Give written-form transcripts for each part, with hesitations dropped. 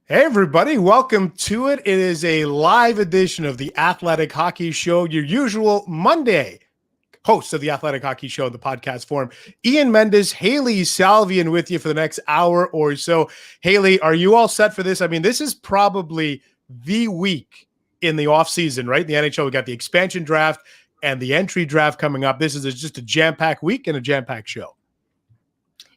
Hey, everybody. Welcome to it. It is a live edition of the Athletic Hockey Show, your usual Monday host of the Athletic Hockey Show in the podcast form. Ian Mendes, Hailey, Salvian with you for the next hour or so. Hailey, are you all set for this? I mean, this is probably the week in the offseason, right? In the NHL, we got the expansion draft and the entry draft coming up. This is just a jam-packed week and a jam-packed show.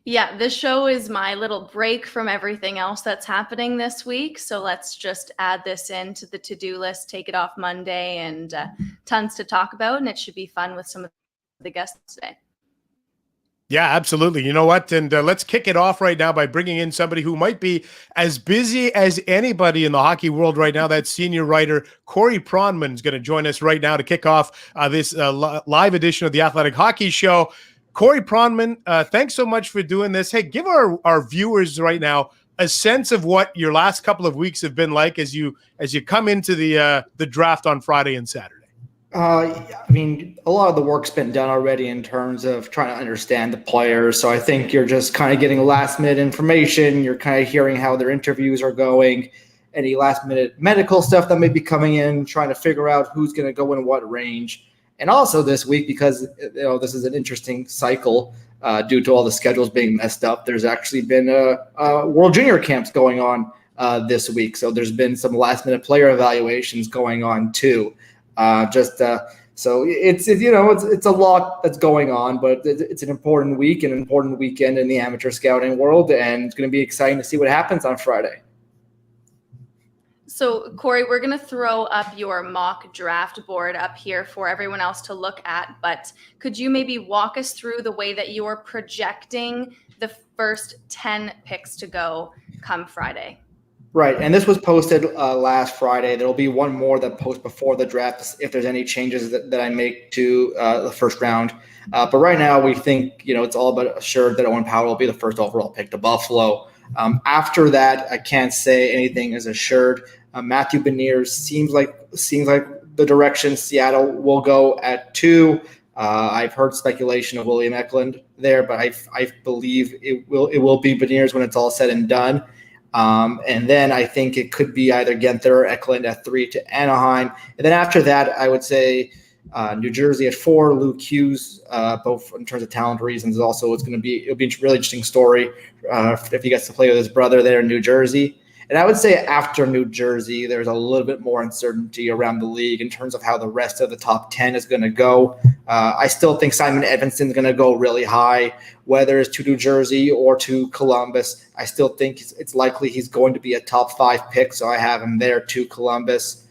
Yeah, this show is my little break from everything else that's happening this week. So let's just add this into the to-do list, take it off Monday, and tons to talk about. And it should be fun with some of the guests today. Yeah, absolutely. You know what? And let's kick it off right now by bringing in somebody who might be as busy as anybody in the hockey world right now. That senior writer, Corey Pronman, is going to join us right now to kick off this live edition of the Athletic Hockey Show. Corey Pronman, thanks so much for doing this. Hey, give our viewers right now a sense of what your last couple of weeks have been like as you come into the draft on Friday and Saturday. I mean, a lot of the work's been done already in terms of trying to understand the players. So I think you're just kind of getting last minute information. You're kind of hearing how their interviews are going, any last minute medical stuff that may be coming in, trying to figure out who's going to go in what range. And also this week, because this is an interesting cycle due to all the schedules being messed up, there's actually been World Junior camps going on this week. So there's been some last minute player evaluations going on too. So it's a lot that's going on, but it's an important week, an important weekend in the amateur scouting world, and it's going to be exciting to see what happens on Friday. So, Corey, we're going to throw up your mock draft board up here for everyone else to look at, but could you maybe walk us through the way that you're projecting the first 10 picks to go come Friday? Right, and this was posted last Friday. There will be one more that posts before the draft if there's any changes that I make to the first round. But right now, we think it's all but assured that Owen Power will be the first overall pick to Buffalo. After that, I can't say anything is assured. Matthew Beniers seems like the direction Seattle will go at 2. I've heard speculation of William Eklund there, but I believe it will be Beniers when it's all said and done. And then I think it could be either Genther or Eklund at 3 to Anaheim. And then after that, I would say New Jersey at 4, Luke Hughes, both in terms of talent reasons. Also, it'll be a really interesting story if he gets to play with his brother there in New Jersey. And I would say after New Jersey, there's a little bit more uncertainty around the league in terms of how the rest of the top 10 is going to go. I still think Simon Edvinson's going to go really high, whether it's to New Jersey or to Columbus. I still think it's likely he's going to be a top 5 pick, so I have him there to Columbus.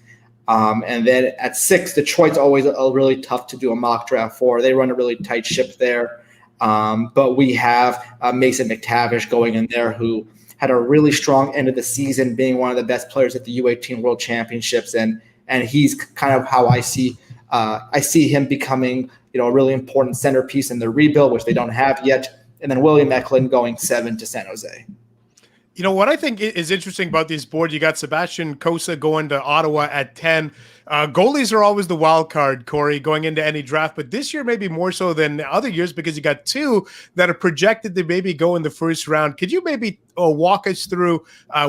And then at 6, Detroit's always really tough to do a mock draft for. They run a really tight ship there. But we have Mason McTavish going in there, who had a really strong end of the season, being one of the best players at the U18 World Championships, and he's kind of how I see him becoming a really important centerpiece in the rebuild, which they don't have yet. And then William Eklund going 7 to San Jose. You know, what I think is interesting about this board, you got Sebastian Cossa going to Ottawa at 10. Goalies are always the wild card, Corey, going into any draft. But this year maybe more so than other years because you got 2 that are projected to maybe go in the first round. Could you maybe walk us through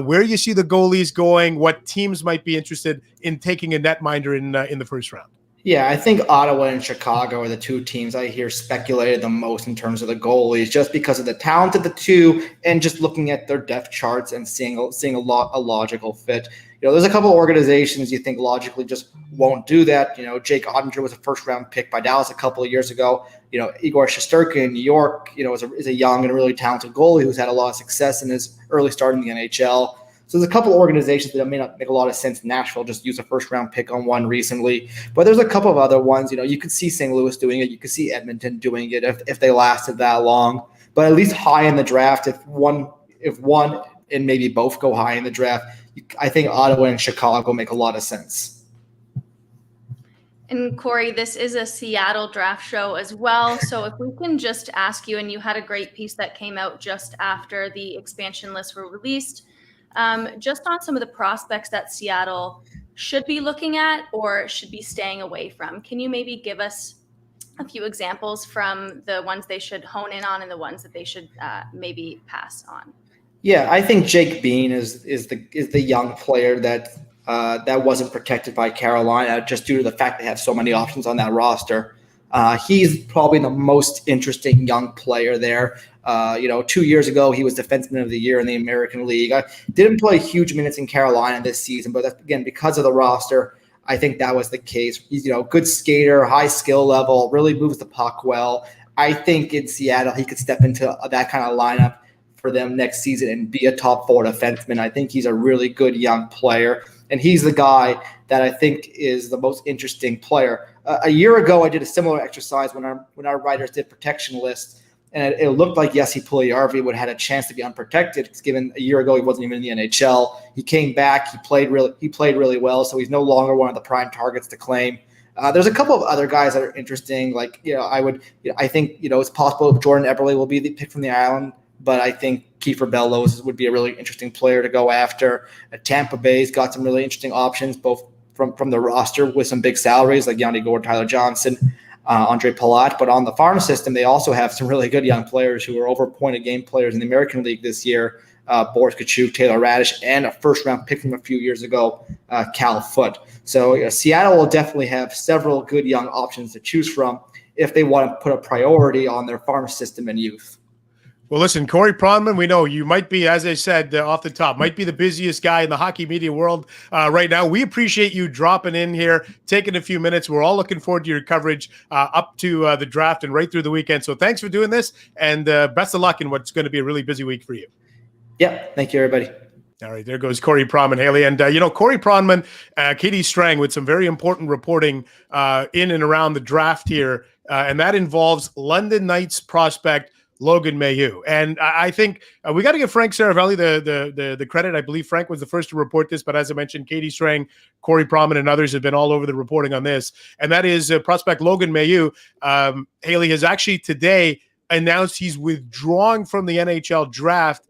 where you see the goalies going, what teams might be interested in taking a netminder in the first round? Yeah, I think Ottawa and Chicago are the 2 teams I hear speculated the most in terms of the goalies, just because of the talent of the 2 and just looking at their depth charts and seeing a logical fit. There's a couple of organizations you think logically just won't do that. Jake Ottinger was a first-round pick by Dallas a couple of years ago. Igor Shesterkin in New York, is a young and really talented goalie who's had a lot of success in his early start in the NHL. So there's a couple of organizations that may not make a lot of sense. Nashville just used a first-round pick on one recently. But there's a couple of other ones. You could see St. Louis doing it. You could see Edmonton doing it if they lasted that long. But at least high in the draft, if one and maybe both go high in the draft, I think Ottawa and Chicago make a lot of sense. And Corey, this is a Seattle draft show as well. So if we can just ask you, and you had a great piece that came out just after the expansion lists were released, just on some of the prospects that Seattle should be looking at or should be staying away from. Can you maybe give us a few examples from the ones they should hone in on and the ones that they should maybe pass on? Yeah, I think Jake Bean is the young player that wasn't protected by Carolina just due to the fact they have so many options on that roster. He's probably the most interesting young player there. 2 years ago, he was Defenseman of the Year in the American League. I didn't play huge minutes in Carolina this season, but again, because of the roster, I think that was the case. He's good skater, high skill level, really moves the puck well. I think in Seattle, he could step into that kind of lineup for them next season and be a top 4 defenseman. I think he's a really good young player, and he's the guy that I think is the most interesting player. A year ago, I did a similar exercise when our writers did protection lists, and it looked like Jesse Puljujarvi would have had a chance to be unprotected because given a year ago he wasn't even in the NHL. He came back, he played really well, so he's no longer one of the prime targets to claim. There's a couple of other guys that are interesting. I think it's possible Jordan Eberle will be the pick from the island, but I think Kiefer Bellows would be a really interesting player to go after. Tampa Bay's got some really interesting options, both from the roster with some big salaries like Yanni Gourde, Tyler Johnson, Andre Palat. But on the farm system, they also have some really good young players who are over point a game players in the American League this year. Boris Kachuk, Taylor Radish, and a first-round pick from a few years ago, Cal Foote. So Seattle will definitely have several good young options to choose from if they want to put a priority on their farm system and youth. Well, listen, Corey Pronman, we know you might be, as I said off the top, might be the busiest guy in the hockey media world right now. We appreciate you dropping in here, taking a few minutes. We're all looking forward to your coverage up to the draft and right through the weekend. So thanks for doing this, and best of luck in what's going to be a really busy week for you. Yeah, thank you, everybody. All right, there goes Corey Pronman, Hailey. And, Corey Pronman, Katie Strang with some very important reporting in and around the draft here, and that involves London Knights prospect Logan Mailloux. And I think we got to give Frank Saravelli the credit. I believe Frank was the first to report this, but as I mentioned, Katie Strang, Corey Pronman, and others have been all over the reporting on this. And that is prospect Logan Mailloux. Hailey has actually today announced he's withdrawing from the NHL draft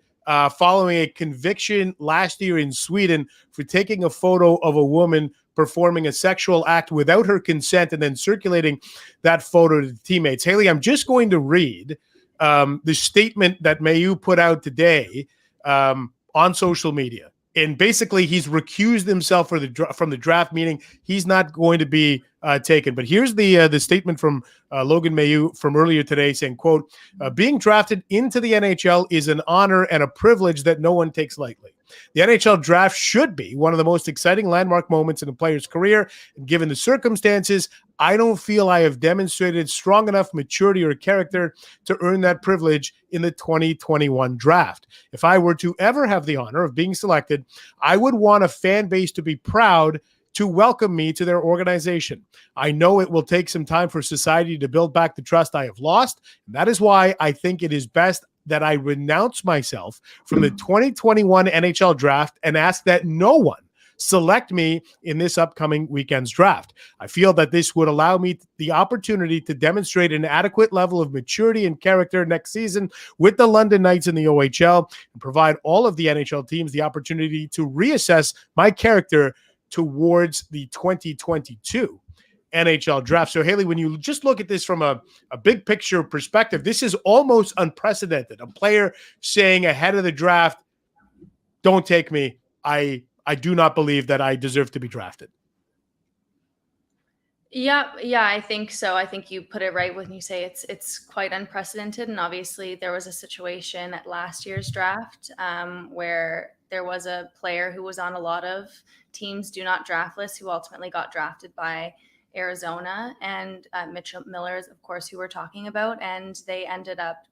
following a conviction last year in Sweden for taking a photo of a woman performing a sexual act without her consent and then circulating that photo to teammates. Hailey, I'm just going to read the statement that Mailloux put out today on social media. And basically, he's recused himself from the draft, meaning he's not going to be taken. But here's the statement from Logan Mailloux from earlier today saying, quote, being drafted into the NHL is an honor and a privilege that no one takes lightly. The NHL draft should be one of the most exciting landmark moments in a player's career. And given the circumstances, I don't feel I have demonstrated strong enough maturity or character to earn that privilege in the 2021 draft. If I were to ever have the honor of being selected, I would want a fan base to be proud to welcome me to their organization. I know it will take some time for society to build back the trust I have lost. And that is why I think it is best that I renounce myself from the 2021 NHL draft and ask that no one select me in this upcoming weekend's draft. I feel that this would allow me the opportunity to demonstrate an adequate level of maturity and character next season with the London Knights in the OHL and provide all of the NHL teams the opportunity to reassess my character towards the 2022 NHL draft. So, Hailey, when you just look at this from a big picture perspective, this is almost unprecedented. A player saying ahead of the draft, don't take me. I do not believe that I deserve to be drafted. Yeah, I think so. I think you put it right when you say it's quite unprecedented. And obviously there was a situation at last year's draft where there was a player who was on a lot of teams do not draft lists who ultimately got drafted by Arizona, and Mitchell Miller is, of course, who we're talking about. And they ended up,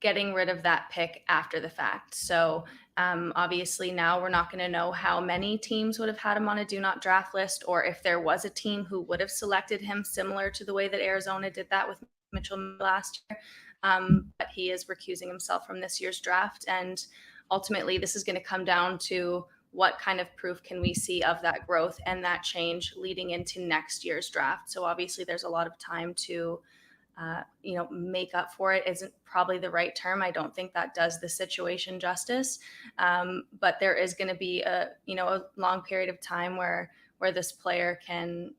getting rid of that pick after the fact. So obviously now we're not going to know how many teams would have had him on a do not draft list, or if there was a team who would have selected him similar to the way that Arizona did that with Mitchell last year. But he is recusing himself from this year's draft. And ultimately this is going to come down to what kind of proof can we see of that growth and that change leading into next year's draft. So obviously there's a lot of time to make up for it isn't probably the right term. I don't think that does the situation justice. But there is going to be a long period of time where this player can,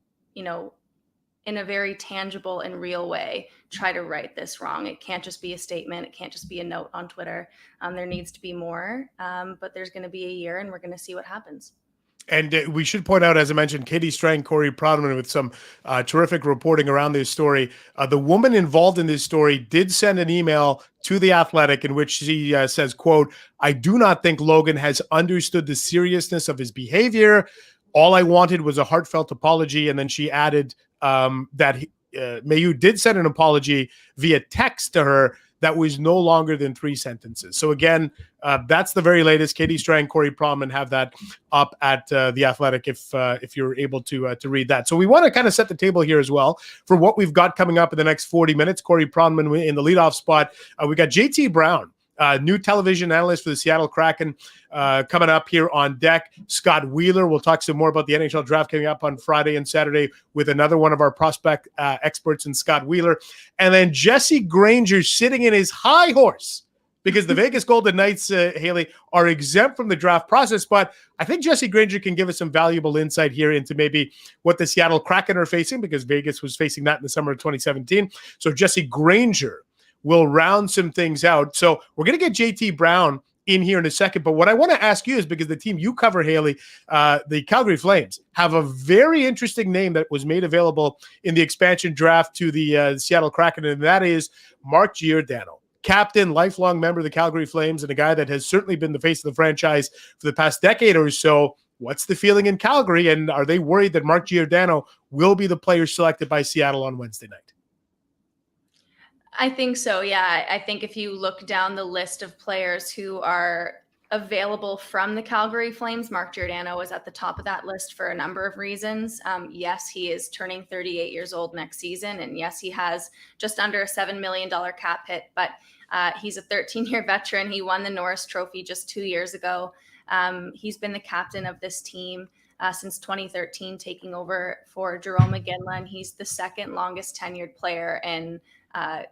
in a very tangible and real way, try to right this wrong. It can't just be a statement. It can't just be a note on Twitter. There needs to be more, but there's going to be a year and we're going to see what happens. And we should point out, as I mentioned, Katie Strang, Corey Pronman with some terrific reporting around this story. The woman involved in this story did send an email to The Athletic in which she says, quote, "I do not think Logan has understood the seriousness of his behavior. All I wanted was a heartfelt apology." And then she added that Mailloux did send an apology via text to her that was no longer than 3 sentences. So again, that's the very latest. Katie Strang, Corey Pronman have that up at The Athletic if you're able to read that. So we want to kind of set the table here as well for what we've got coming up in the next 40 minutes. Corey Pronman in the leadoff spot. We got JT Brown, new television analyst for the Seattle Kraken, coming up here on deck. Scott Wheeler, we'll talk some more about the NHL Draft coming up on Friday and Saturday with another one of our prospect experts in Scott Wheeler. And then Jesse Granger sitting in his high horse because the Vegas Golden Knights, Hailey, are exempt from the draft process. But I think Jesse Granger can give us some valuable insight here into maybe what the Seattle Kraken are facing, because Vegas was facing that in the summer of 2017. So Jesse Granger will round some things out. So we're going to get JT Brown in here in a second. But what I want to ask you is, because the team you cover, Hailey, the Calgary Flames, have a very interesting name that was made available in the expansion draft to the Seattle Kraken, and that is Mark Giordano. Captain, lifelong member of the Calgary Flames, and a guy that has certainly been the face of the franchise for the past decade or so. What's the feeling in Calgary, and are they worried that Mark Giordano will be the player selected by Seattle on Wednesday night? I think so, yeah. I think if you look down the list of players who are available from the Calgary Flames, Mark Giordano is at the top of that list for a number of reasons. Yes, he is turning 38 years old next season, and yes, he has just under a $7 million cap hit, but he's a 13-year veteran. He won the Norris Trophy just 2 years ago. He's been the captain of this team since 2013, taking over for Jerome McGinley. He's the second longest tenured player in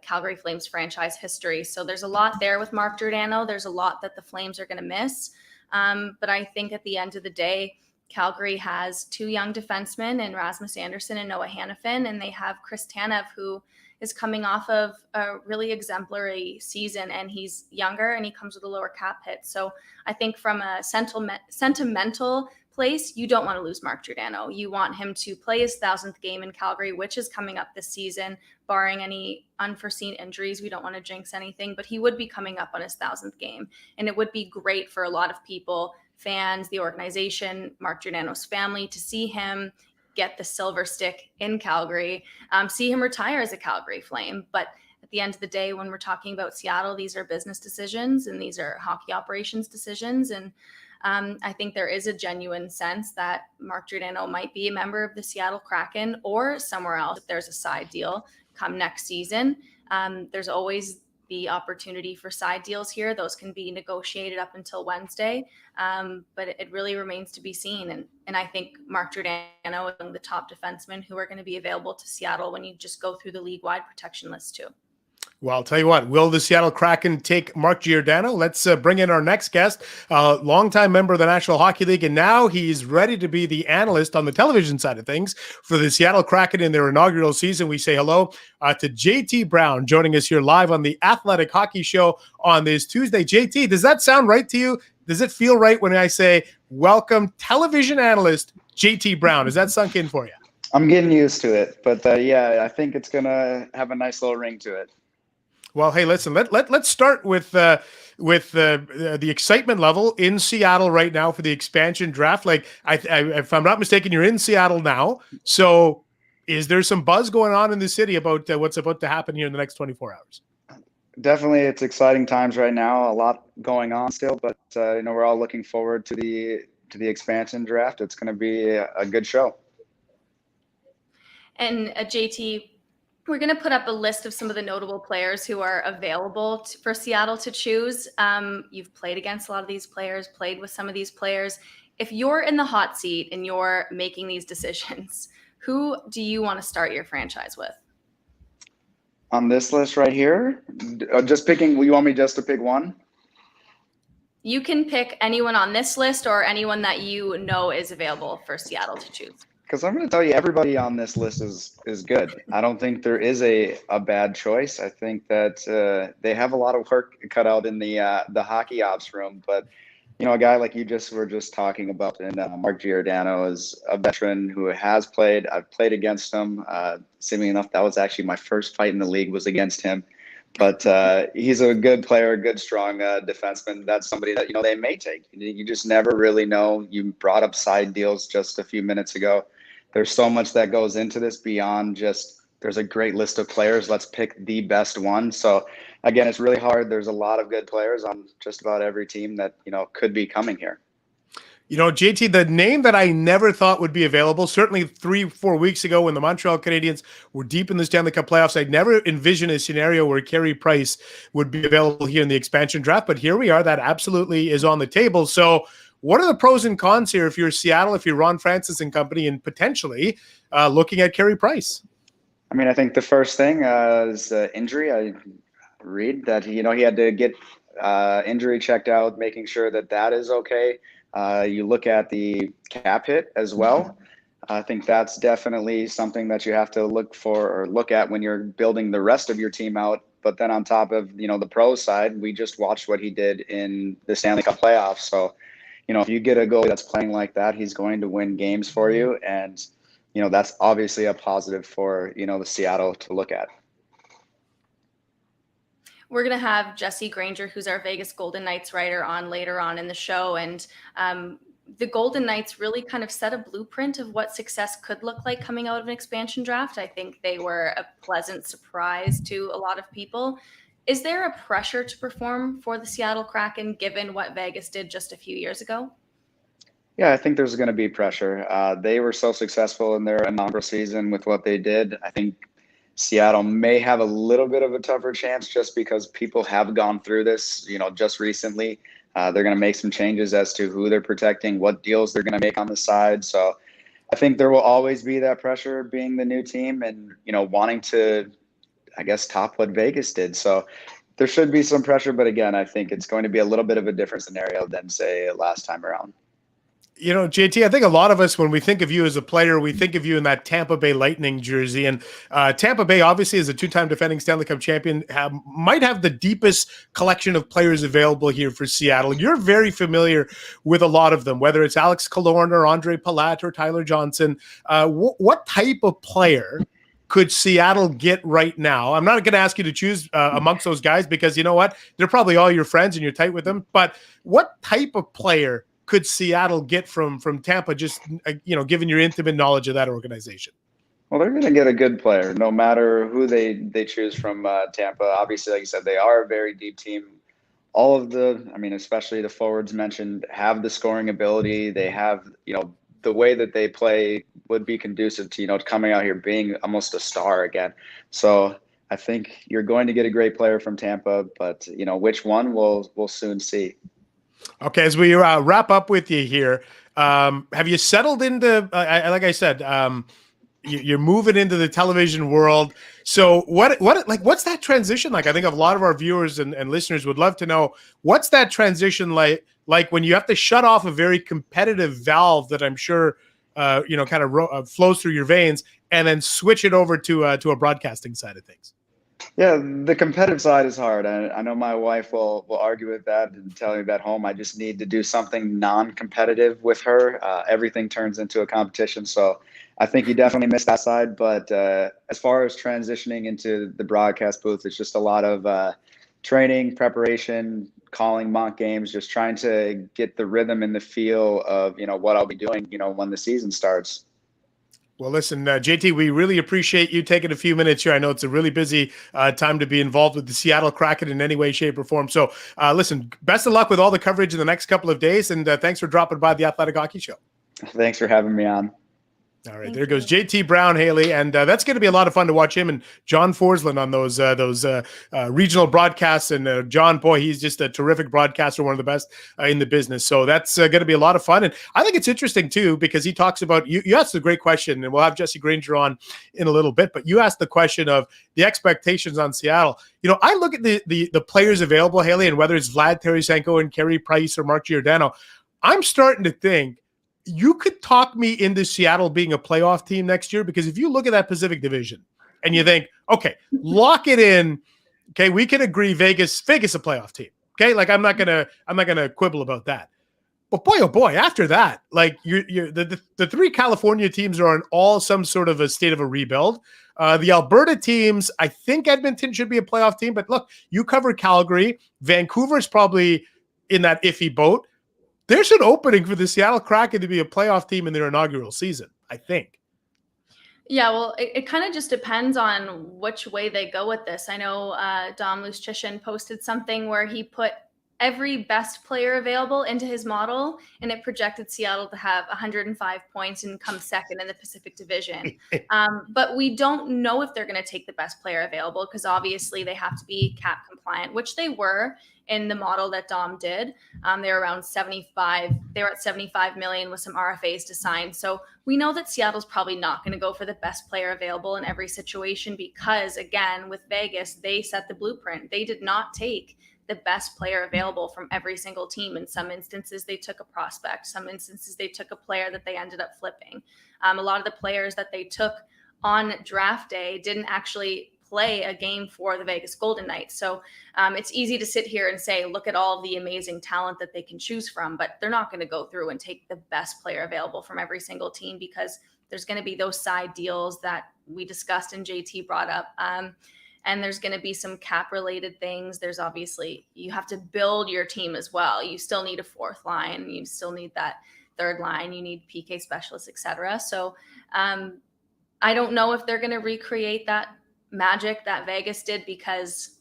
Calgary Flames franchise history. So there's a lot there with Mark Giordano. There's a lot that the Flames are going to miss. But I think at the end of the day, Calgary has 2 young defensemen in Rasmus Andersson and Noah Hannafin, and they have Chris Tanev, who is coming off of a really exemplary season, and he's younger and he comes with a lower cap hit. So I think from a sentimental place, you don't want to lose Mark Giordano. You want him to play his 1,000th game in Calgary, which is coming up this season, barring any unforeseen injuries. We don't want to jinx anything, but he would be coming up on his 1,000th game. And it would be great for a lot of people, fans, the organization, Mark Giordano's family, to see him get the silver stick in Calgary, see him retire as a Calgary Flame. But at the end of the day, when we're talking about Seattle, these are business decisions and these are hockey operations decisions. And I think there is a genuine sense that Mark Giordano might be a member of the Seattle Kraken or somewhere else if there's a side deal come next season. There's always the opportunity for side deals here. Those can be negotiated up until Wednesday, but it really remains to be seen. And I think Mark Giordano is one of the top defensemen who are going to be available to Seattle when you just go through the league-wide protection list too. Well, I'll tell you what, will the Seattle Kraken take Mark Giordano? Let's bring in our next guest, longtime member of the National Hockey League, and now he's ready to be the analyst on the television side of things for the Seattle Kraken in their inaugural season. We say hello to JT Brown, joining us here live on the Athletic Hockey Show on this Tuesday. JT, does that sound right to you? Does it feel right when I say, welcome television analyst JT Brown? Is that sunk in for you? I'm getting used to it, but yeah, I think it's going to have a nice little ring to it. Well, hey, listen, let's start with the excitement level in Seattle right now for the expansion draft. Like, if I'm not mistaken, you're in Seattle now. So is there some buzz going on in the city about what's about to happen here in the next 24 hours? Definitely. It's exciting times right now. A lot going on still, but we're all looking forward to the expansion draft. It's going to be a good show. And JT, we're going to put up a list of some of the notable players who are available for Seattle to choose. You've played against a lot of these players, played with some of these players. If you're in the hot seat and you're making these decisions, who do you want to start your franchise with? On this list right here, just picking, you want me just to pick one? You can pick anyone on this list or anyone that you know is available for Seattle to choose. Because I'm going to tell you, everybody on this list is good. I don't think there is a bad choice. I think that they have a lot of work cut out in the hockey ops room. But, a guy like you were just talking about, and Mark Giordano is a veteran who has played. I've played against him. Seemingly enough, that was actually my first fight in the league was against him. But he's a good player, good, strong defenseman. That's somebody that, they may take. You just never really know. You brought up side deals just a few minutes ago. There's so much that goes into this beyond just there's a great list of players. Let's pick the best one. So, again, it's really hard. There's a lot of good players on just about every team that, could be coming here. JT, the name that I never thought would be available, certainly 3-4 weeks ago when the Montreal Canadiens were deep in the Stanley Cup playoffs, I'd never envisioned a scenario where Carey Price would be available here in the expansion draft. But here we are. That absolutely is on the table. So what are the pros and cons here if you're Seattle, if you're Ron Francis and company, and potentially looking at Carey Price? I mean, I think the first thing is injury. I read that, he had to get injury checked out, making sure that is okay. You look at the cap hit as well. I think that's definitely something that you have to look at when you're building the rest of your team out. But then on top of, the pro side, we just watched what he did in the Stanley Cup playoffs. So, if you get a goalie that's playing like that, he's going to win games for you. And, that's obviously a positive for, the Seattle to look at. We're going to have Jesse Granger, who's our Vegas Golden Knights writer, on later on in the show. And the Golden Knights really kind of set a blueprint of what success could look like coming out of an expansion draft. I think they were a pleasant surprise to a lot of people. Is there a pressure to perform for the Seattle Kraken given what Vegas did just a few years ago? Yeah, I think there's going to be pressure. They were so successful in their inaugural season with what they did. I think Seattle may have a little bit of a tougher chance just because people have gone through this, just recently. They're going to make some changes as to who they're protecting, what deals they're going to make on the side. So I think there will always be that pressure being the new team and, wanting to, I guess, top what Vegas did. So there should be some pressure. But again, I think it's going to be a little bit of a different scenario than, say, last time around. JT, I think a lot of us, when we think of you as a player, we think of you in that Tampa Bay Lightning jersey. And Tampa Bay, obviously, as a two-time defending Stanley Cup champion, might have the deepest collection of players available here for Seattle. You're very familiar with a lot of them, whether it's Alex Killorn or Andre Palat or Tyler Johnson. What type of player could Seattle get right now? I'm not going to ask you to choose amongst those guys because you know what? They're probably all your friends and you're tight with them. But what type of player could Seattle get from Tampa, just, given your intimate knowledge of that organization? Well, they're going to get a good player, no matter who they choose from Tampa. Obviously, like you said, they are a very deep team. All of especially the forwards mentioned, have the scoring ability. They have, the way that they play would be conducive to, coming out here being almost a star again. So I think you're going to get a great player from Tampa, but, which one we'll soon see. Okay, as we wrap up with you here, have you settled into, like I said, you're moving into the television world. So what's that transition like? I think a lot of our viewers and listeners would love to know, what's that transition like when you have to shut off a very competitive valve that I'm sure, kind of flows through your veins and then switch it over to a broadcasting side of things? Yeah, the competitive side is hard. I know my wife will argue with that and tell me that home I just need to do something non-competitive with her. Everything turns into a competition. So I think you definitely miss that side. But as far as transitioning into the broadcast booth, it's just a lot of training, preparation, calling mock games, just trying to get the rhythm and the feel of, what I'll be doing, when the season starts. Well, listen, JT, we really appreciate you taking a few minutes here. I know it's a really busy time to be involved with the Seattle Kraken in any way, shape, or form. So, listen, best of luck with all the coverage in the next couple of days, and thanks for dropping by the Athletic Hockey Show. Thanks for having me on. All right, there goes JT Brown, Hailey, and that's going to be a lot of fun to watch him and John Forsland on those regional broadcasts. And John, boy, he's just a terrific broadcaster, one of the best in the business. So that's going to be a lot of fun. And I think it's interesting, too, because he talks about, you asked a great question, and we'll have Jesse Granger on in a little bit, but you asked the question of the expectations on Seattle. I look at the players available, Hailey, and whether it's Vlad Tarasenko and Carey Price or Mark Giordano, I'm starting to think, you could talk me into Seattle being a playoff team next year, because if you look at that Pacific Division and you think, okay, lock it in. Okay, we can agree Vegas a playoff team. Okay, like I'm not gonna quibble about that. But boy, oh boy, after that, like the three California teams are in all some sort of a state of a rebuild. The Alberta teams, I think Edmonton should be a playoff team, but look, you cover Calgary. Vancouver's probably in that iffy boat. There's an opening for the Seattle Kraken to be a playoff team in their inaugural season, I think. Yeah, well, it kind of just depends on which way they go with this. I know Dom Luszczyszyn posted something where he put every best player available into his model, and it projected Seattle to have 105 points and come second in the Pacific Division. But we don't know if they're going to take the best player available, because obviously they have to be cap compliant, which they were in the model that Dom did. They were around 75. They were at 75 million with some RFAs to sign. So we know that Seattle's probably not going to go for the best player available in every situation, because again, with Vegas, they set the blueprint. They did not take the best player available from every single team. In some instances, they took a prospect. Some instances, they took a player that they ended up flipping. A lot of the players that they took on draft day didn't actually play a game for the Vegas Golden Knights. So it's easy to sit here and say, look at all the amazing talent that they can choose from, but they're not going to go through and take the best player available from every single team, because there's going to be those side deals that we discussed and JT brought up. And there's going to be some cap related things. There's obviously, you have to build your team as well. You still need a fourth line. You still need that third line. You need PK specialists, etc. So I don't know if they're going to recreate that magic that Vegas did, because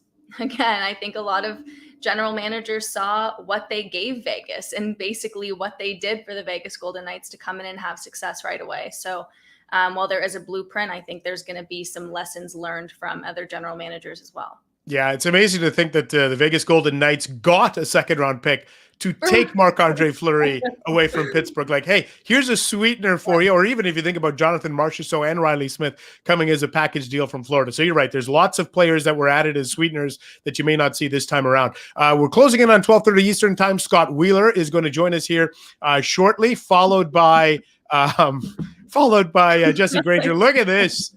again, I think a lot of general managers saw what they gave Vegas and basically what they did for the Vegas Golden Knights to come in and have success right away. So while there is a blueprint, I think there's going to be some lessons learned from other general managers as well. Yeah, it's amazing to think that the Vegas Golden Knights got a second-round pick to take Marc-Andre Fleury away from Pittsburgh. Like, hey, here's a sweetener for you. Or even if you think about Jonathan Marchessault and Riley Smith coming as a package deal from Florida. So you're right. There's lots of players that were added as sweeteners that you may not see this time around. We're closing in on 12:30 Eastern time. Scott Wheeler is going to join us here shortly, followed by Jesse Granger. Look at this.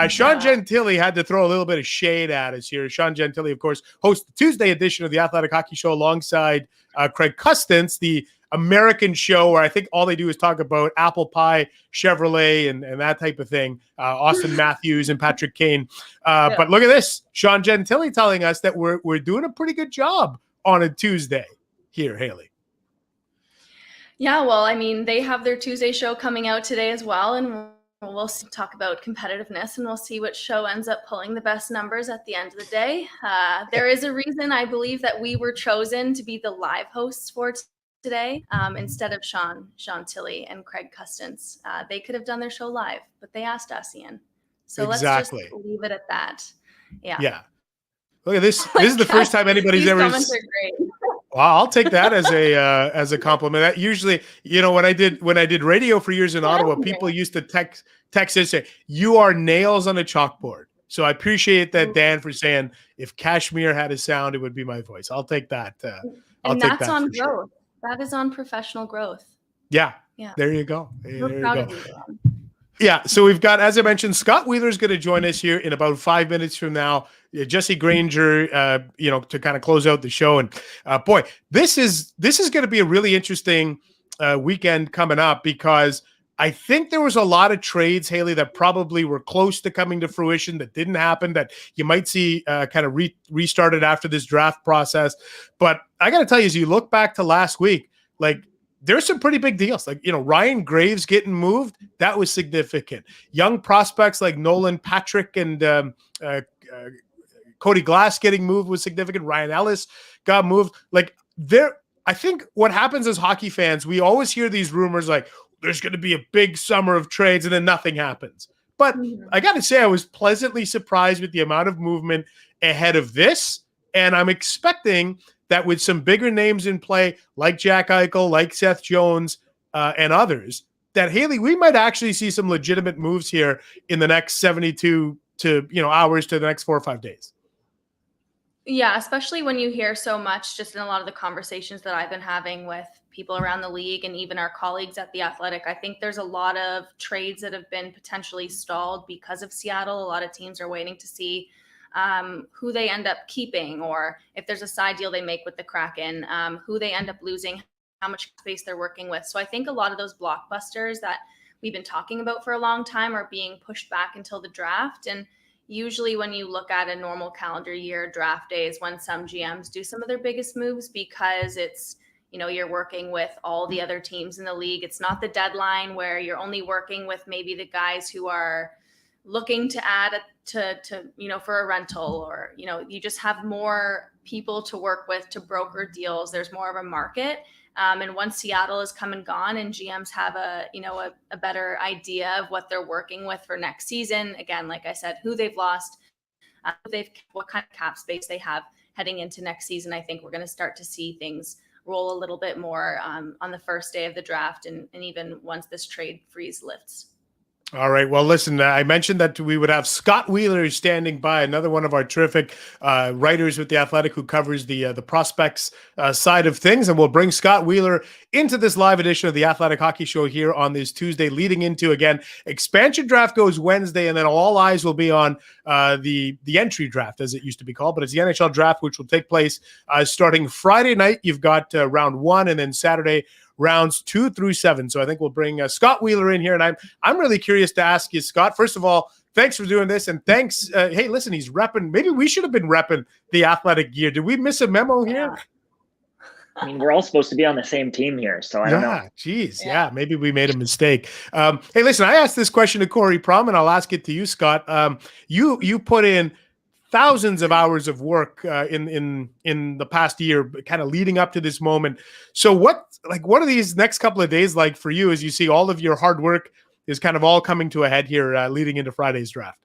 Sean Gentili had to throw a little bit of shade at us here. Sean Gentili, of course, hosts the Tuesday edition of the Athletic Hockey Show alongside Craig Custance, the American show where I think all they do is talk about apple pie, Chevrolet, and that type of thing. Austin Matthews and Patrick Kane. But look at this. Sean Gentili telling us that we're doing a pretty good job on a Tuesday here, Hailey. Yeah, well, I mean, they have their Tuesday show coming out today as well, and we'll talk about competitiveness, and we'll see which show ends up pulling the best numbers at the end of the day. There is a reason I believe that we were chosen to be the live hosts for today instead of Sean Tilley and Craig Custance. They could have done their show live, but they asked us, Ian. So let's just leave it at that. Yeah. Look at this. This is the first time anybody's ever. Comments are great. Well, I'll take that as a compliment. That usually, when I did radio for years in Ottawa, people used to text and say, "You are nails on a chalkboard." So I appreciate that, Dan, for saying if Kashmir had a sound, it would be my voice. I'll take that. And that's on growth. Sure. That is on professional growth. Yeah. There you go. We're proud of you, Dan. Yeah, so we've got, as I mentioned, Scott Wheeler is going to join us here in about 5 minutes from now. Jesse Granger, to kind of close out the show. And boy, this is going to be a really interesting weekend coming up, because I think there was a lot of trades, Hailey, that probably were close to coming to fruition that didn't happen, that you might see kind of restarted after this draft process. But I got to tell you, as you look back to last week, like, there's some pretty big deals. Like, Ryan Graves getting moved, that was significant. Young prospects like Nolan Patrick and Cody Glass getting moved was significant. Ryan Ellis got moved. Like, I think what happens as hockey fans, we always hear these rumors like, there's going to be a big summer of trades, and then nothing happens. But I got to say, I was pleasantly surprised with the amount of movement ahead of this. And I'm expecting that with some bigger names in play, like Jack Eichel, like Seth Jones, and others, that, Hailey, we might actually see some legitimate moves here in the next 72 to hours to the next 4 or 5 days. Yeah, especially when you hear so much just in a lot of the conversations that I've been having with people around the league and even our colleagues at The Athletic. I think there's a lot of trades that have been potentially stalled because of Seattle. A lot of teams are waiting to see who they end up keeping, or if there's a side deal they make with the Kraken, who they end up losing, how much space they're working with. So I think a lot of those blockbusters that we've been talking about for a long time are being pushed back until the draft. And usually when you look at a normal calendar year, draft day is when some GMs do some of their biggest moves, because it's, you're working with all the other teams in the league. It's not the deadline where you're only working with maybe the guys who are looking to add for a rental, or, you just have more people to work with to broker deals. There's more of a market. And once Seattle is come and gone and GMs have a better idea of what they're working with for next season, again, like I said, who they've lost, what kind of cap space they have heading into next season, I think we're going to start to see things roll a little bit more on the first day of the draft, and even once this trade freeze lifts. All right. Well, listen, I mentioned that we would have Scott Wheeler standing by, another one of our terrific writers with The Athletic who covers the prospects side of things. And we'll bring Scott Wheeler into this live edition of the Athletic Hockey Show here on this Tuesday, leading into, again, expansion draft goes Wednesday, and then all eyes will be on the entry draft, as it used to be called. But it's the NHL Draft, which will take place starting Friday night. You've got round 1, and then Saturday, rounds 2 through 7. So I think we'll bring Scott Wheeler in here. And I'm really curious to ask you, Scott, first of all, thanks for doing this. And thanks. Hey, listen, he's repping. Maybe we should have been repping the Athletic gear. Did we miss a memo here? I mean, we're all supposed to be on the same team here, so I don't know. Geez. Yeah, maybe we made a mistake. Hey, listen, I asked this question to Corey Pronman. I'll ask it to you, Scott. You put in thousands of hours of work in the past year, kind of leading up to this moment. So what are these next couple of days like for you, as you see all of your hard work is kind of all coming to a head here leading into Friday's draft?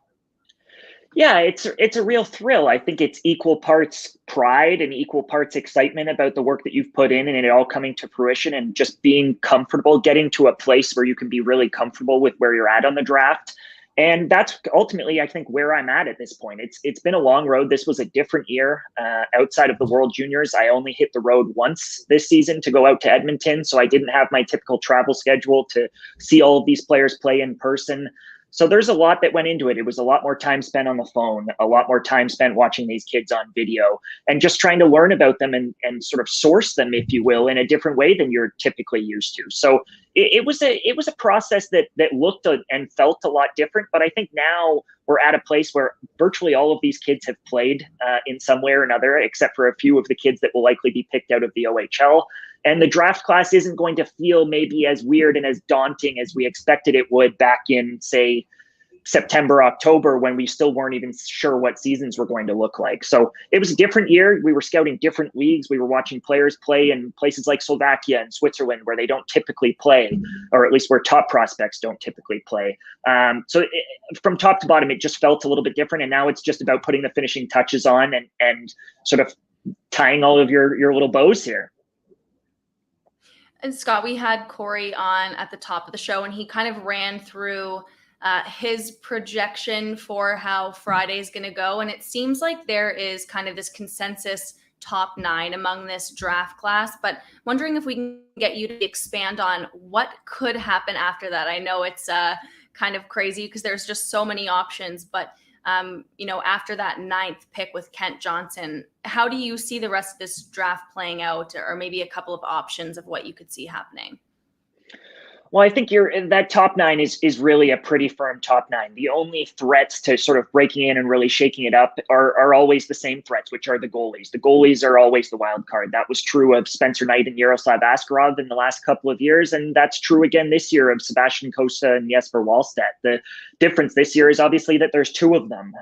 Yeah, it's a real thrill. I think it's equal parts pride and equal parts excitement about the work that you've put in and it all coming to fruition, and just being comfortable, getting to a place where you can be really comfortable with where you're at on the draft. And that's ultimately, I think, where I'm at this point. It's been a long road. This was a different year outside of the World Juniors. I only hit the road once this season to go out to Edmonton, so I didn't have my typical travel schedule to see all of these players play in person. So there's a lot that went into it. It was a lot more time spent on the phone, a lot more time spent watching these kids on video, and just trying to learn about them and sort of source them, if you will, in a different way than you're typically used to. So it was a process that looked and felt a lot different. But I think now we're at a place where virtually all of these kids have played in some way or another, except for a few of the kids that will likely be picked out of the OHL. And the draft class isn't going to feel maybe as weird and as daunting as we expected it would back in, say, September, October, when we still weren't even sure what seasons were going to look like. So it was a different year. We were scouting different leagues. We were watching players play in places like Slovakia and Switzerland, where they don't typically play, or at least where top prospects don't typically play. From top to bottom, it just felt a little bit different. And now it's just about putting the finishing touches on and sort of tying all of your little bows here. And Scott, we had Corey on at the top of the show, and he kind of ran through his projection for how Friday is going to go. And it seems like there is kind of this consensus top 9 among this draft class, but wondering if we can get you to expand on what could happen after that. I know it's kind of crazy because there's just so many options, but after that 9th pick with Kent Johnson, how do you see the rest of this draft playing out, or maybe a couple of options of what you could see happening? Well, I think that top 9 is really a pretty firm top 9. The only threats to sort of breaking in and really shaking it up are always the same threats, which are the goalies. The goalies are always the wild card. That was true of Spencer Knight and Yaroslav Askarov in the last couple of years, and that's true again this year of Sebastian Costa and Jesper Wallstedt. The difference this year is obviously that there's 2 of them.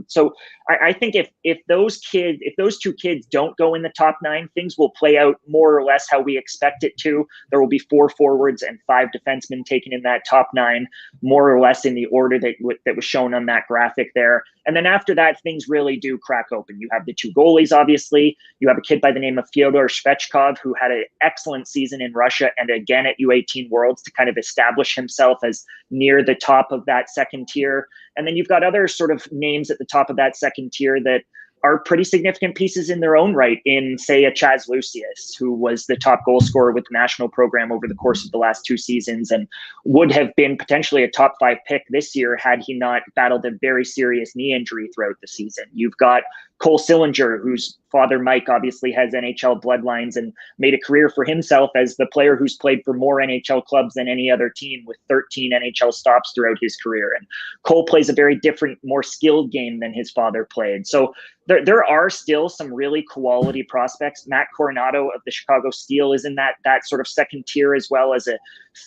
So I think if those 2 kids don't go in the top 9, things will play out more or less how we expect it to. There will be 4 forwards and 5 defensemen taken in that top 9, more or less in the order that was shown on that graphic there. And then after that, things really do crack open. You have the 2 goalies, obviously. You have a kid by the name of Fyodor Svechkov, who had an excellent season in Russia and again at U18 Worlds to kind of establish himself as near the top of that second tier. And then you've got other sort of names at the top of that second tier that are pretty significant pieces in their own right in, say, a Chaz Lucius, who was the top goal scorer with the national program over the course of the last 2 seasons and would have been potentially a top 5 pick this year had he not battled a very serious knee injury throughout the season. You've got Cole Sillinger, whose father Mike obviously has NHL bloodlines and made a career for himself as the player who's played for more NHL clubs than any other team with 13 NHL stops throughout his career. And Cole plays a very different, more skilled game than his father played. So there are still some really quality prospects. Matt Coronado of the Chicago Steel is in that sort of second tier, as well as a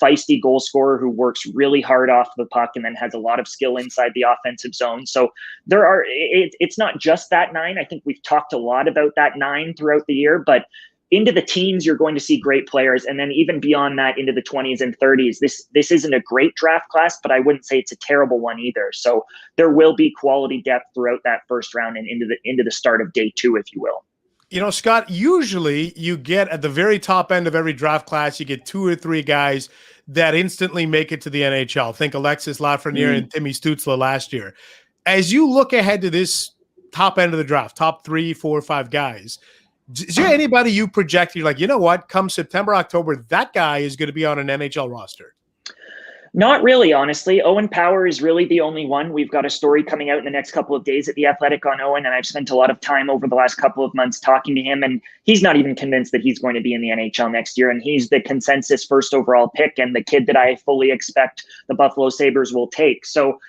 feisty goal scorer who works really hard off the puck and then has a lot of skill inside the offensive zone. So it's not just that 9. I think we've talked a lot about that 9 throughout the year, but into the teens, you're going to see great players. And then even beyond that, into the 20s and 30s, this isn't a great draft class, but I wouldn't say it's a terrible one either. So there will be quality depth throughout that first round and into the start of day 2, if you will. You know, Scott, usually you get at the very top end of every draft class, you get 2 or 3 guys that instantly make it to the NHL. Think Alexis Lafreniere and Timmy Stützle last year. As you look ahead to this top end of the draft, top 3, 4, 5 guys, is there anybody you project, you're like, you know what, come September, October, that guy is going to be on an NHL roster? Not really, honestly. Owen Power is really the only one. We've got a story coming out in the next couple of days at The Athletic on Owen, and I've spent a lot of time over the last couple of months talking to him, and he's not even convinced that he's going to be in the NHL next year, and he's the consensus first overall pick and the kid that I fully expect the Buffalo Sabres will take. So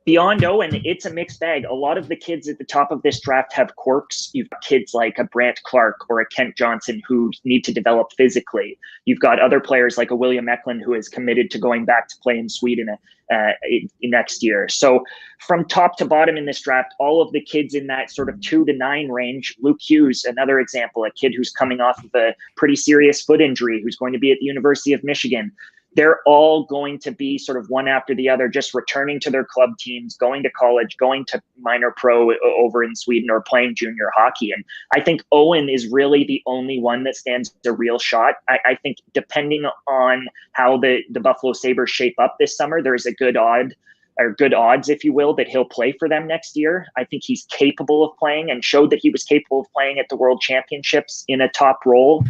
beyond Owen, it's a mixed bag. A lot of the kids at the top of this draft have quirks. You've got kids like a Brant Clark or a Kent Johnson who need to develop physically. You've got other players like a William Eklund who is committed to going back to play in Sweden next year. So from top to bottom in this draft, all of the kids in that sort of 2 to 9 range, Luke Hughes, another example, a kid who's coming off of a pretty serious foot injury, who's going to be at the University of Michigan. They're all going to be sort of one after the other, just returning to their club teams, going to college, going to minor pro over in Sweden, or playing junior hockey. And I think Owen is really the only one that stands a real shot. I think depending on how the Buffalo Sabres shape up this summer, there's a good odds, if you will, that he'll play for them next year. I think he's capable of playing and showed that he was capable of playing at the World Championships in a top role.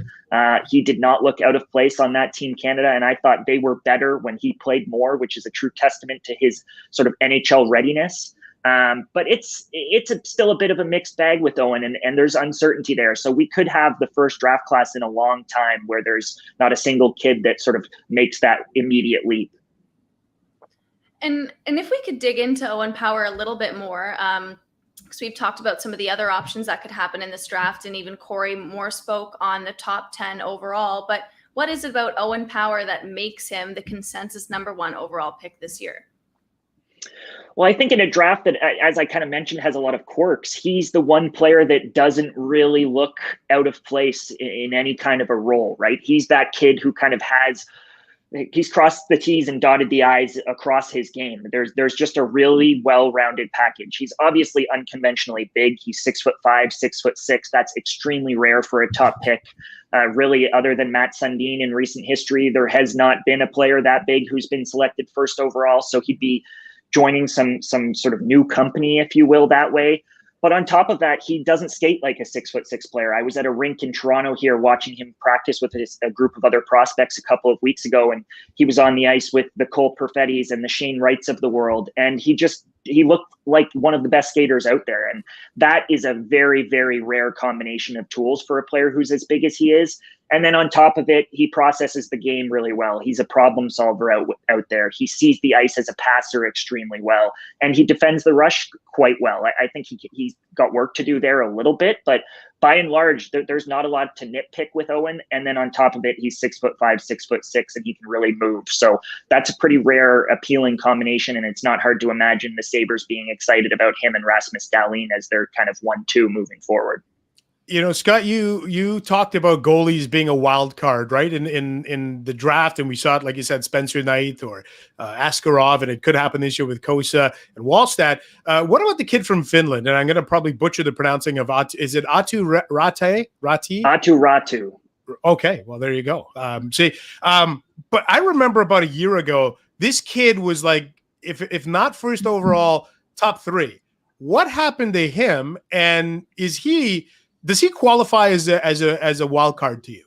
He did not look out of place on that Team Canada, and I thought they were better when he played more, which is a true testament to his sort of NHL readiness. But it's still a bit of a mixed bag with Owen, and there's uncertainty there. So we could have the first draft class in a long time where there's not a single kid that sort of makes that immediate leap. And if we could dig into Owen Power a little bit more, because we've talked about some of the other options that could happen in this draft, and even Corey more spoke on the top 10 overall. But what is it about Owen Power that makes him the consensus #1 overall pick this year? Well, I think in a draft that, as I kind of mentioned, has a lot of quirks, he's the one player that doesn't really look out of place in any kind of a role, right? He's that kid who kind of he's crossed the T's and dotted the I's across his game. There's just a really well-rounded package. He's obviously unconventionally big. He's 6'5", 6'6". That's extremely rare for a top pick. Really, other than Matt Sundin in recent history, there has not been a player that big who's been selected first overall. So he'd be joining some sort of new company, if you will, that way. But on top of that, he doesn't skate like a 6'6" player. I was at a rink in Toronto here watching him practice with a group of other prospects a couple of weeks ago, and he was on the ice with the Cole Perfettis and the Shane Wrights of the world, and he looked like one of the best skaters out there. And that is a very, very rare combination of tools for a player who's as big as he is. And then on top of it, he processes the game really well. He's a problem solver out there. He sees the ice as a passer extremely well, and he defends the rush quite well. I think he's got work to do there a little bit, but by and large, there's not a lot to nitpick with Owen. And then on top of it, he's 6'5", 6'6", and he can really move. So that's a pretty rare, appealing combination, and it's not hard to imagine the Sabres being excited about him and Rasmus Dahlin as their kind of 1-2 moving forward. You know, Scott, you talked about goalies being a wild card, right? In the draft, and we saw it, like you said, Spencer Knight or Askarov, and it could happen this year with Kosa and Wallstedt. What about the kid from Finland? And I'm going to probably butcher the pronouncing of is it Atu Rati? Atu Ratu. Okay, well there you go. But I remember about a year ago, this kid was like, if not first overall, top 3. What happened to him, and does he qualify as a wild card to you?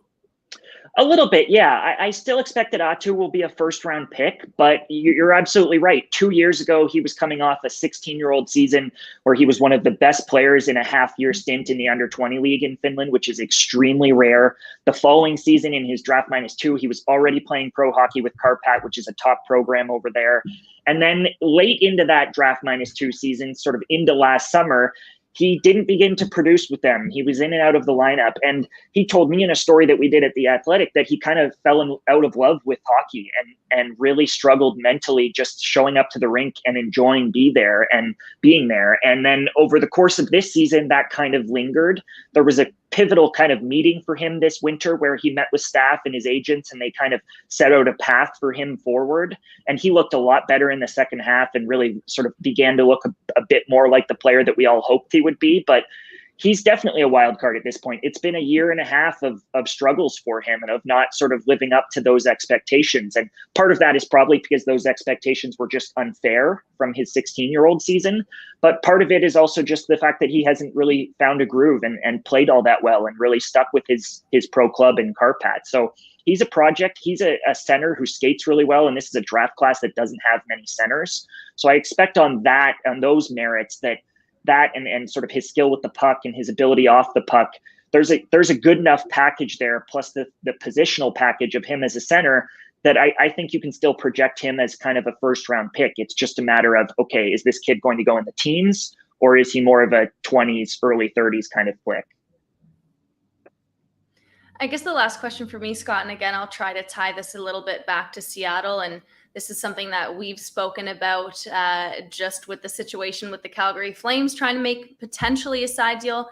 A little bit, yeah. I still expect that Atu will be a first-round pick, but you're absolutely right. 2 years ago, he was coming off a 16-year-old season where he was one of the best players in a half-year stint in the under-20 league in Finland, which is extremely rare. The following season, in his draft -2, he was already playing pro hockey with Karpat, which is a top program over there. And then late into that draft -2 season, sort of into last summer, he didn't begin to produce with them. He was in and out of the lineup. And he told me in a story that we did at The Athletic that he kind of fell out of love with hockey and really struggled mentally just showing up to the rink and enjoying being there. And then over the course of this season, that kind of lingered. There was a pivotal kind of meeting for him this winter where he met with staff and his agents, and they kind of set out a path for him forward. And he looked a lot better in the second half and really sort of began to look a bit more like the player that we all hoped he would be. But he's definitely a wild card at this point. It's been a year and a half of struggles for him and of not sort of living up to those expectations. And part of that is probably because those expectations were just unfair from his 16-year-old season. But part of it is also just the fact that he hasn't really found a groove and played all that well and really stuck with his pro club in Karpat. So he's a project. He's a center who skates really well. And this is a draft class that doesn't have many centers. So I expect on those merits that and sort of his skill with the puck and his ability off the puck, there's a good enough package there, plus the positional package of him as a center, that I think you can still project him as kind of a first-round pick. It's just a matter of, okay, is this kid going to go in the teens, or is he more of a 20s, early 30s kind of flick? I guess the last question for me, Scott, and again, I'll try to tie this a little bit back to Seattle, and this is something that we've spoken about just with the situation with the Calgary Flames, trying to make potentially a side deal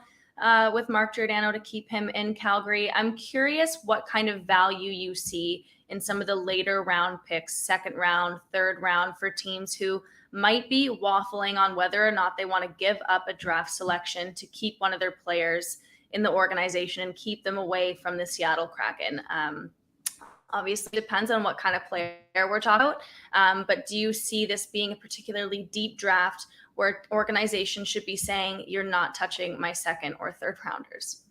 with Mark Giordano to keep him in Calgary. I'm curious what kind of value you see in some of the later round picks, second round, third round, for teams who might be waffling on whether or not they want to give up a draft selection to keep one of their players in the organization and keep them away from the Seattle Kraken. Obviously, depends on what kind of player we're talking about. But do you see this being a particularly deep draft where organizations should be saying, you're not touching my second or third rounders?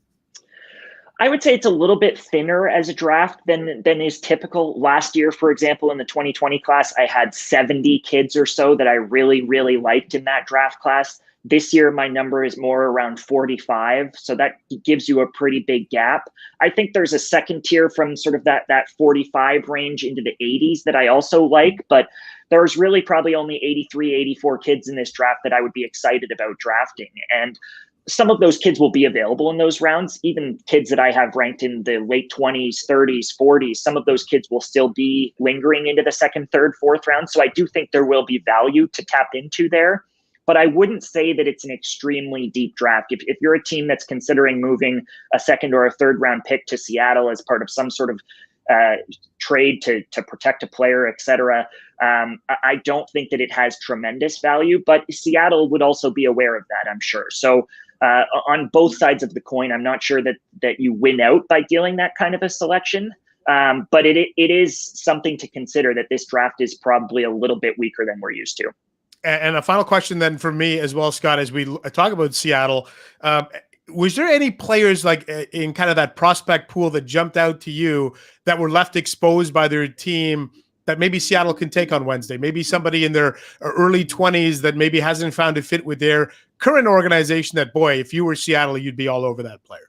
I would say it's a little bit thinner as a draft than is typical. Last year, for example, in the 2020 class, I had 70 kids or so that I really, really liked in that draft class. This year, my number is more around 45. So that gives you a pretty big gap. I think there's a second tier from sort of that 45 range into the 80s that I also like, but there's really probably only 83, 84 kids in this draft that I would be excited about drafting. And some of those kids will be available in those rounds, even kids that I have ranked in the late 20s, 30s, 40s. Some of those kids will still be lingering into the second, third, fourth round. So I do think there will be value to tap into there. But I wouldn't say that it's an extremely deep draft. If you're a team that's considering moving a second or a third round pick to Seattle as part of some sort of trade to protect a player, et cetera, I don't think that it has tremendous value. But Seattle would also be aware of that, I'm sure. So on both sides of the coin, I'm not sure that you win out by dealing that kind of a selection. But it is something to consider, that this draft is probably a little bit weaker than we're used to. And a final question then for me as well, Scott, as we talk about Seattle, was there any players like in kind of that prospect pool that jumped out to you that were left exposed by their team that maybe Seattle can take on Wednesday? Maybe somebody in their early 20s that maybe hasn't found a fit with their current organization that, boy, if you were Seattle, you'd be all over that player.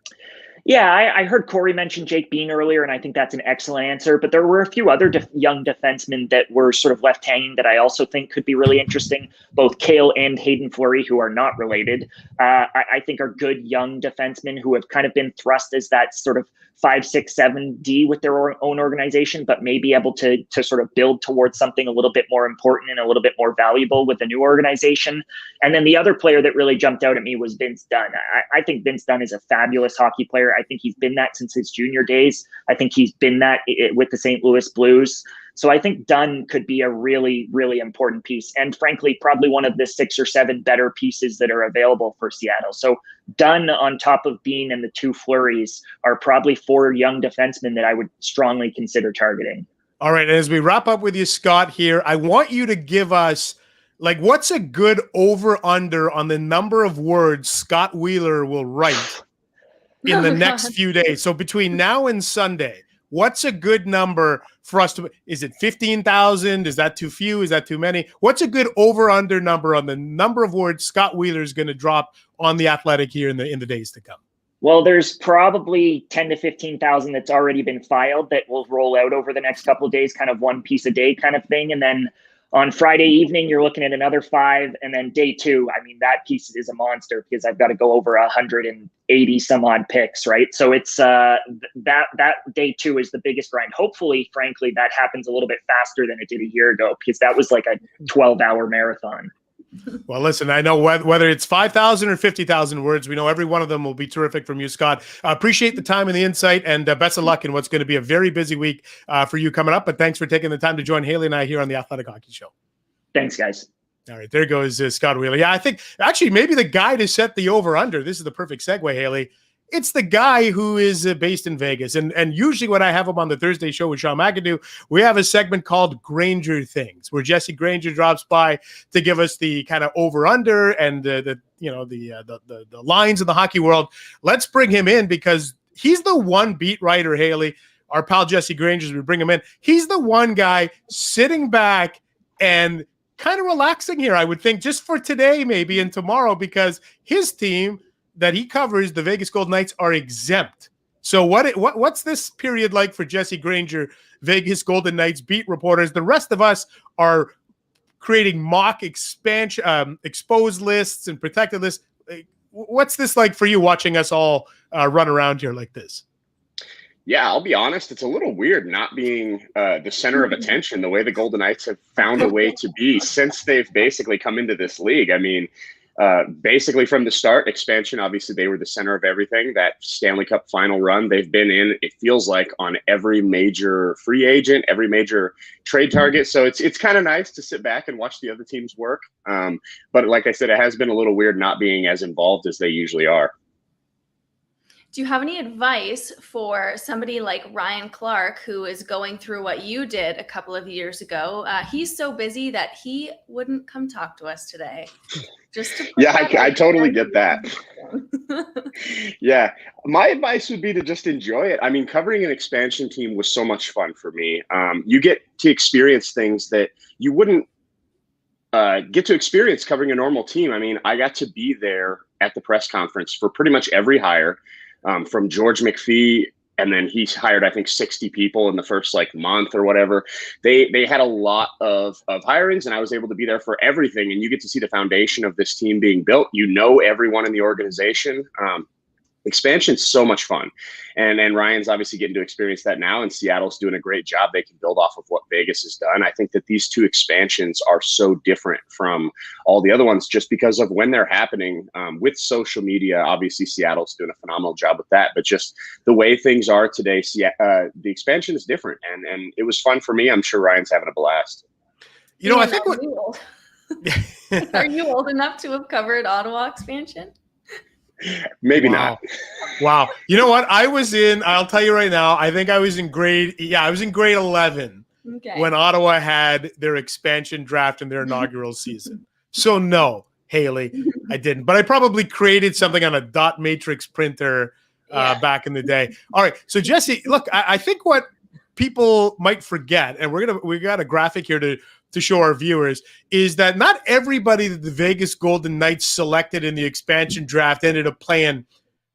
Yeah, I heard Corey mention Jake Bean earlier, and I think that's an excellent answer. But there were a few other young defensemen that were sort of left hanging that I also think could be really interesting. Both Cale and Hayden Fleury, who are not related, I think are good young defensemen who have kind of been thrust as that sort of 5, 6, 7 D with their own organization, but may be able to sort of build towards something a little bit more important and a little bit more valuable with the new organization. And then the other player that really jumped out at me was Vince Dunn. I think Vince Dunn is a fabulous hockey player. I think he's been that since his junior days. I think he's been that with the St. Louis Blues. So I think Dunn could be a really, really important piece. And frankly, probably one of the 6 or 7 better pieces that are available for Seattle. So Dunn on top of Bean and the 2 Flurries are probably 4 young defensemen that I would strongly consider targeting. All right. And as we wrap up with you, Scott, here, I want you to give us Like, what's a good over-under on the number of words Scott Wheeler will write in the next few days? So between now and Sunday, what's a good number for us to? Is it 15,000? Is that too few? Is that too many? What's a good over-under number on the number of words Scott Wheeler is going to drop on the Athletic here in the days to come? Well, there's probably 10 to 15,000 that's already been filed that will roll out over the next couple of days, kind of one piece a day kind of thing. And then on Friday evening, you're looking at another 5. And then day 2, I mean, that piece is a monster because I've got to go over 180 some odd picks, right? So it's that day 2 is the biggest grind. Hopefully, frankly, that happens a little bit faster than it did a year ago because that was like a 12-hour marathon. Well, listen, I know whether it's 5,000 or 50,000 words, we know every one of them will be terrific from you, Scott. Appreciate the time and the insight, and best of luck in what's going to be a very busy week for you coming up. But thanks for taking the time to join Hailey and I here on the Athletic Hockey Show. Thanks, guys. All right, there goes Scott Wheeler. Yeah, I think actually maybe the guy to set the over-under, this is the perfect segue, Hailey. It's the guy who is based in Vegas. And usually when I have him on the Thursday show with Sean McAdoo, we have a segment called Granger Things, where Jesse Granger drops by to give us the kind of over-under and the lines in the hockey world. Let's bring him in because he's the one beat writer, Hailey. Our pal Jesse Granger, as we bring him in, he's the one guy sitting back and kind of relaxing here, I would think, just for today maybe and tomorrow, because his team that he covers, the Vegas Golden Knights, are exempt. So what's this period like for Jesse Granger, Vegas Golden Knights beat reporters? The rest of us are creating mock expansion, exposed lists and protected lists. What's this like for you watching us all run around here like this? Yeah, I'll be honest. It's a little weird not being the center of attention the way the Golden Knights have found a way to be since they've basically come into this league. I mean, basically from the start, expansion, obviously they were the center of everything. That Stanley Cup final run they've been in, it feels like, on every major free agent, every major trade target. So it's kind of nice to sit back and watch the other teams work. But like I said, it has been a little weird not being as involved as they usually are. Do you have any advice for somebody like Ryan Clark, who is going through what you did a couple of years ago? He's so busy that he wouldn't come talk to us today. Just to I totally get that. Yeah, my advice would be to just enjoy it. I mean, covering an expansion team was so much fun for me. You get to experience things that you wouldn't get to experience covering a normal team. I mean, I got to be there at the press conference for pretty much every hire. From George McPhee, and then he's hired, I think, 60 people in the first month or whatever. They had a lot of hirings, and I was able to be there for everything. And you get to see the foundation of this team being built. You know everyone in the organization. Expansion's so much fun, and Ryan's obviously getting to experience that now, and Seattle's doing a great job. They can build off of what Vegas has done. I think that these two expansions are so different from all the other ones just because of when they're happening. With social media, obviously Seattle's doing a phenomenal job with that, but just the way things are today, the expansion is different, and it was fun for me. I'm sure Ryan's having a blast. You know, I think are you old enough to have covered Ottawa expansion? Maybe not. Wow. You know what? I'll tell you right now, I think I was in grade 11 when Ottawa had their expansion draft in their inaugural season. So no, Hailey, I didn't. But I probably created something on a dot matrix printer back in the day. All right. So Jesse, look, I think what people might forget, and we got a graphic here to show our viewers, is that not everybody that the Vegas Golden Knights selected in the expansion draft ended up playing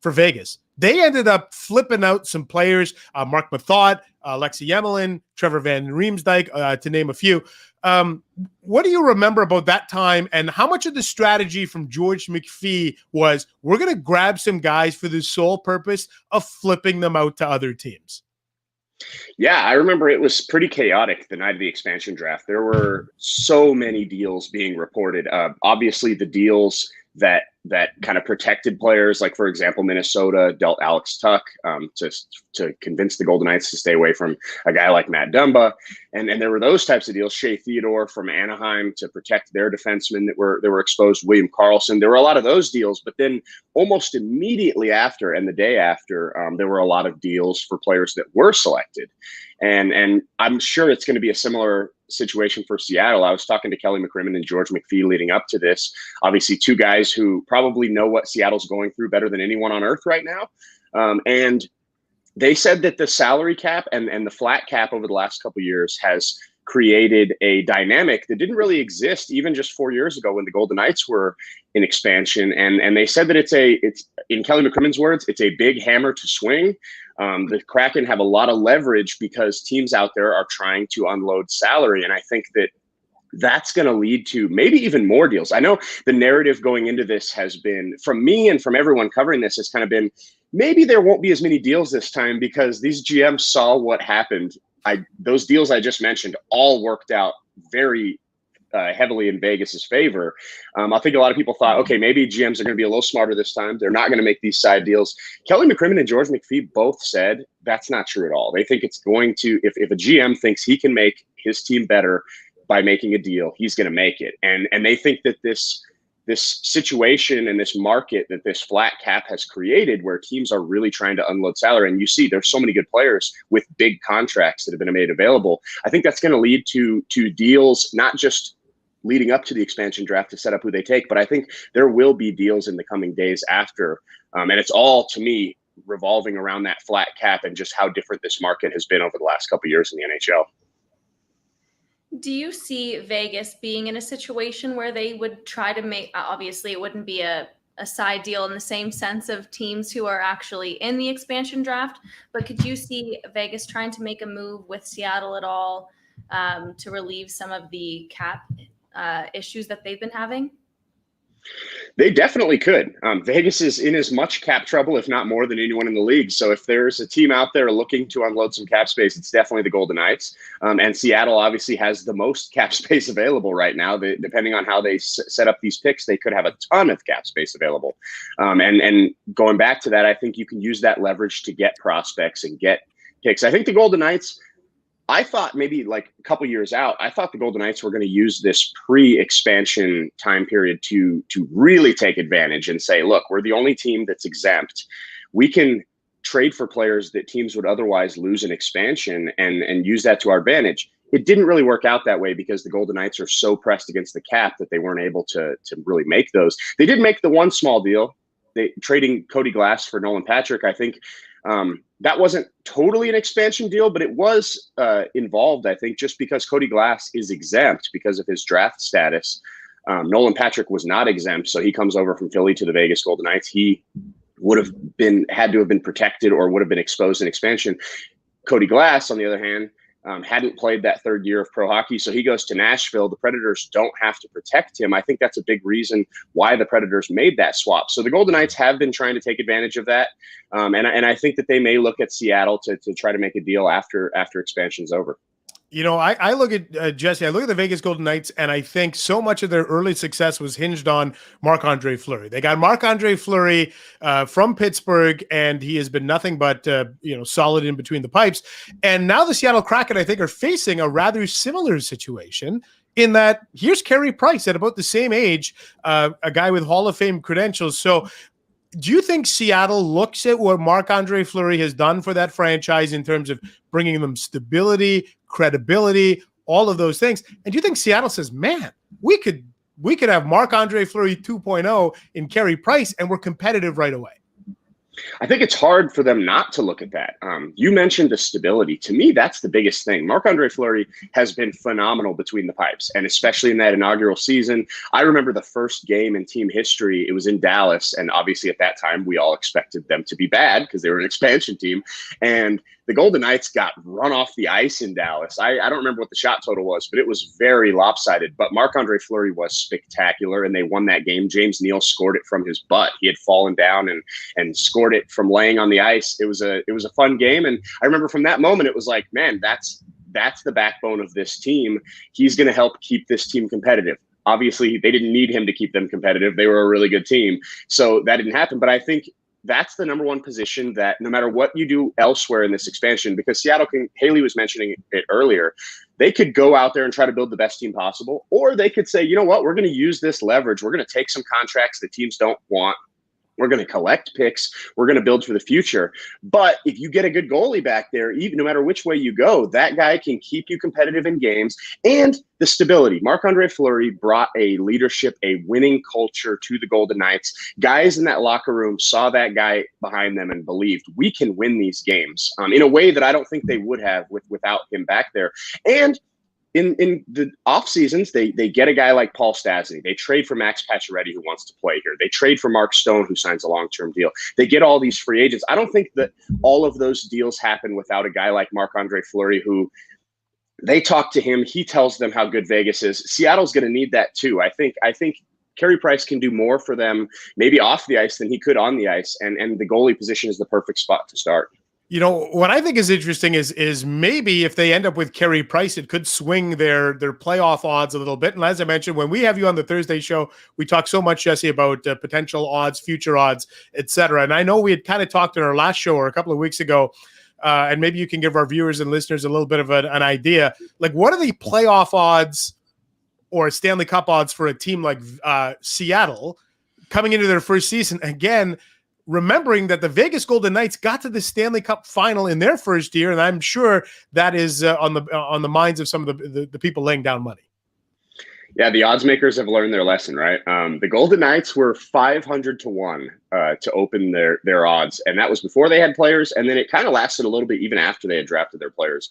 for Vegas. They ended up flipping out some players, Mark Mathot, Alexei Yemelin, Trevor Van Riemsdyk, to name a few. What do you remember about that time, and how much of the strategy from George McPhee was, we're going to grab some guys for the sole purpose of flipping them out to other teams? Yeah, I remember it was pretty chaotic the night of the expansion draft. There were so many deals being reported. Obviously, the deals that kind of protected players, like, for example, Minnesota dealt Alex Tuck to convince the Golden Knights to stay away from a guy like Matt Dumba. And there were those types of deals. Shea Theodore from Anaheim to protect their defensemen that were exposed. William Karlsson. There were a lot of those deals. But then almost immediately after and the day after, there were a lot of deals for players that were selected. And I'm sure it's going to be a similar situation for Seattle. I was talking to Kelly McCrimmon and George McPhee leading up to this. Obviously, two guys who probably know what Seattle's going through better than anyone on earth right now. And they said that the salary cap and the flat cap over the last couple of years has created a dynamic that didn't really exist even just 4 years ago when the Golden Knights were in expansion. And they said that it's in Kelly McCrimmon's words, it's a big hammer to swing. The Kraken have a lot of leverage because teams out there are trying to unload salary. And I think that that's going to lead to maybe even more deals. I know the narrative going into this has been, from me and from everyone covering this, has kind of been, maybe there won't be as many deals this time because these GMs saw what happened. Those deals I just mentioned all worked out very heavily in Vegas's favor. I think a lot of people thought, okay, maybe GMs are going to be a little smarter this time. They're not going to make these side deals. Kelly McCrimmon and George McPhee both said that's not true at all. They think it's going to, if a GM thinks he can make his team better by making a deal, he's going to make it. And they think that this situation and this market that this flat cap has created where teams are really trying to unload salary. And you see there's so many good players with big contracts that have been made available. I think that's going to lead to deals, not just leading up to the expansion draft to set up who they take, but I think there will be deals in the coming days after. And it's all, to me, revolving around that flat cap and just how different this market has been over the last couple of years in the NHL. Do you see Vegas being in a situation where they would try to make, obviously it wouldn't be a side deal in the same sense of teams who are actually in the expansion draft, but could you see Vegas trying to make a move with Seattle at all to relieve some of the cap issues that they've been having? They definitely could. Vegas is in as much cap trouble, if not more, than anyone in the league. So if there's a team out there looking to unload some cap space, it's definitely the Golden Knights. And Seattle obviously has the most cap space available right now. Depending on how they set up these picks, they could have a ton of cap space available. And going back to that, I think you can use that leverage to get prospects and get picks. I think the Golden Knights, I thought maybe like a couple years out, I thought the Golden Knights were going to use this pre-expansion time period to really take advantage and say, look, we're the only team that's exempt. We can trade for players that teams would otherwise lose in expansion and use that to our advantage. It didn't really work out that way because the Golden Knights are so pressed against the cap that they weren't able to really make those. They did make the one small deal, trading Cody Glass for Nolan Patrick. I think that wasn't totally an expansion deal, but it was involved, I think, just because Cody Glass is exempt because of his draft status. Nolan Patrick was not exempt, so he comes over from Philly to the Vegas Golden Knights. He would have had to have been protected or would have been exposed in expansion. Cody Glass, on the other hand, hadn't played that third year of pro hockey, so he goes to Nashville. The Predators don't have to protect him. I think that's a big reason why the Predators made that swap. So the Golden Knights have been trying to take advantage of that, and I think that they may look at Seattle to try to make a deal after expansion's over. You know, I look at Jesse, I look at the Vegas Golden Knights, and I think so much of their early success was hinged on Marc-Andre Fleury. They got Marc-Andre Fleury from Pittsburgh, and he has been nothing but, solid in between the pipes. And now the Seattle Kraken, I think, are facing a rather similar situation in that here's Carey Price at about the same age, a guy with Hall of Fame credentials. So do you think Seattle looks at what Marc-Andre Fleury has done for that franchise in terms of bringing them stability, credibility, all of those things? And do you think Seattle says, man, we could have Marc-Andre Fleury 2.0 in Carey Price and we're competitive right away? I think it's hard for them not to look at that. You mentioned the stability. To me, that's the biggest thing. Marc-Andre Fleury has been phenomenal between the pipes, and especially in that inaugural season. I remember the first game in team history. It was in Dallas, and obviously at that time, we all expected them to be bad because they were an expansion team. And the Golden Knights got run off the ice in Dallas. I don't remember what the shot total was, but it was very lopsided. But Marc-Andre Fleury was spectacular, and they won that game. James Neal scored it from his butt. He had fallen down and scored it from laying on the ice. It was a fun game, and I remember from that moment, it was like, man, that's the backbone of this team. He's going to help keep this team competitive. Obviously, they didn't need him to keep them competitive. They were a really good team, so that didn't happen. But I think that's the number one position that no matter what you do elsewhere in this expansion, because Seattle Hailey was mentioning it earlier, they could go out there and try to build the best team possible, or they could say, you know what, we're going to use this leverage. We're going to take some contracts that teams don't want We're going to collect picks. We're going to build for the future. But if you get a good goalie back there, even no matter which way you go, that guy can keep you competitive in games. And the stability. Marc-Andre Fleury brought a leadership, a winning culture to the Golden Knights. Guys in that locker room saw that guy behind them and believed we can win these games in a way that I don't think they would have without him back there. And in the off seasons, they get a guy like Paul Stastny. They trade for Max Pacioretty, who wants to play here. They trade for Mark Stone, who signs a long-term deal. They get all these free agents. I don't think that all of those deals happen without a guy like Marc-Andre Fleury, who they talk to him. He tells them how good Vegas is. Seattle's going to need that too. I think Carey Price can do more for them, maybe off the ice, than he could on the ice. And the goalie position is the perfect spot to start. You know, what I think is interesting is maybe if they end up with Carey Price, it could swing their playoff odds a little bit. And as I mentioned, when we have you on the Thursday show, we talk so much, Jesse, about potential odds, future odds, etc. And I know we had kind of talked in our last show or a couple of weeks ago, and maybe you can give our viewers and listeners a little bit of an idea. Like, what are the playoff odds or Stanley Cup odds for a team like Seattle coming into their first season? Again, remembering that the Vegas Golden Knights got to the Stanley Cup final in their first year, and I'm sure that is on the minds of some of the people laying down money. Yeah, the odds makers have learned their lesson, right? The Golden Knights were 500 to 1 to open their odds, and that was before they had players, and then it kind of lasted a little bit even after they had drafted their players,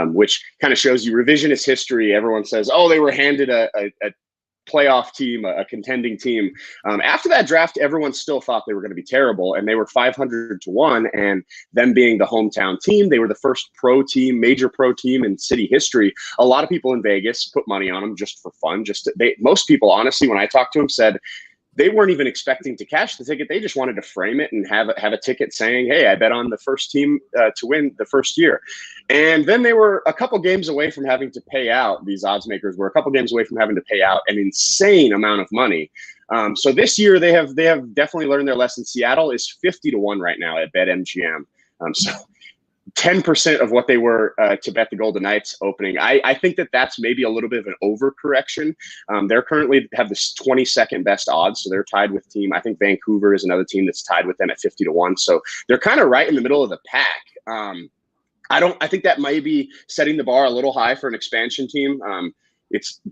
which kind of shows you revisionist history. Everyone says, oh, they were handed a playoff team, a contending team. After that draft, everyone still thought they were going to be terrible, and they were 500 to 1. And them being the hometown team, they were the first major pro team in city history. A lot of people in Vegas put money on them just for fun. Most people, honestly, when I talked to them, said they weren't even expecting to cash the ticket. They just wanted to frame it and have a ticket saying, hey, I bet on the first team to win the first year. And then they were a couple games away from having to pay out. These odds makers were a couple games away from having to pay out an insane amount of money. So this year they have definitely learned their lesson. Seattle is 50 to 1 right now at BetMGM. So 10% of what they were to bet the Golden Knights opening. I think that's maybe a little bit of an overcorrection. They're currently have the 22nd best odds, so they're tied with team. I think Vancouver is another team that's tied with them at 50 to 1. So they're kind of right in the middle of the pack. I think that might be setting the bar a little high for an expansion team.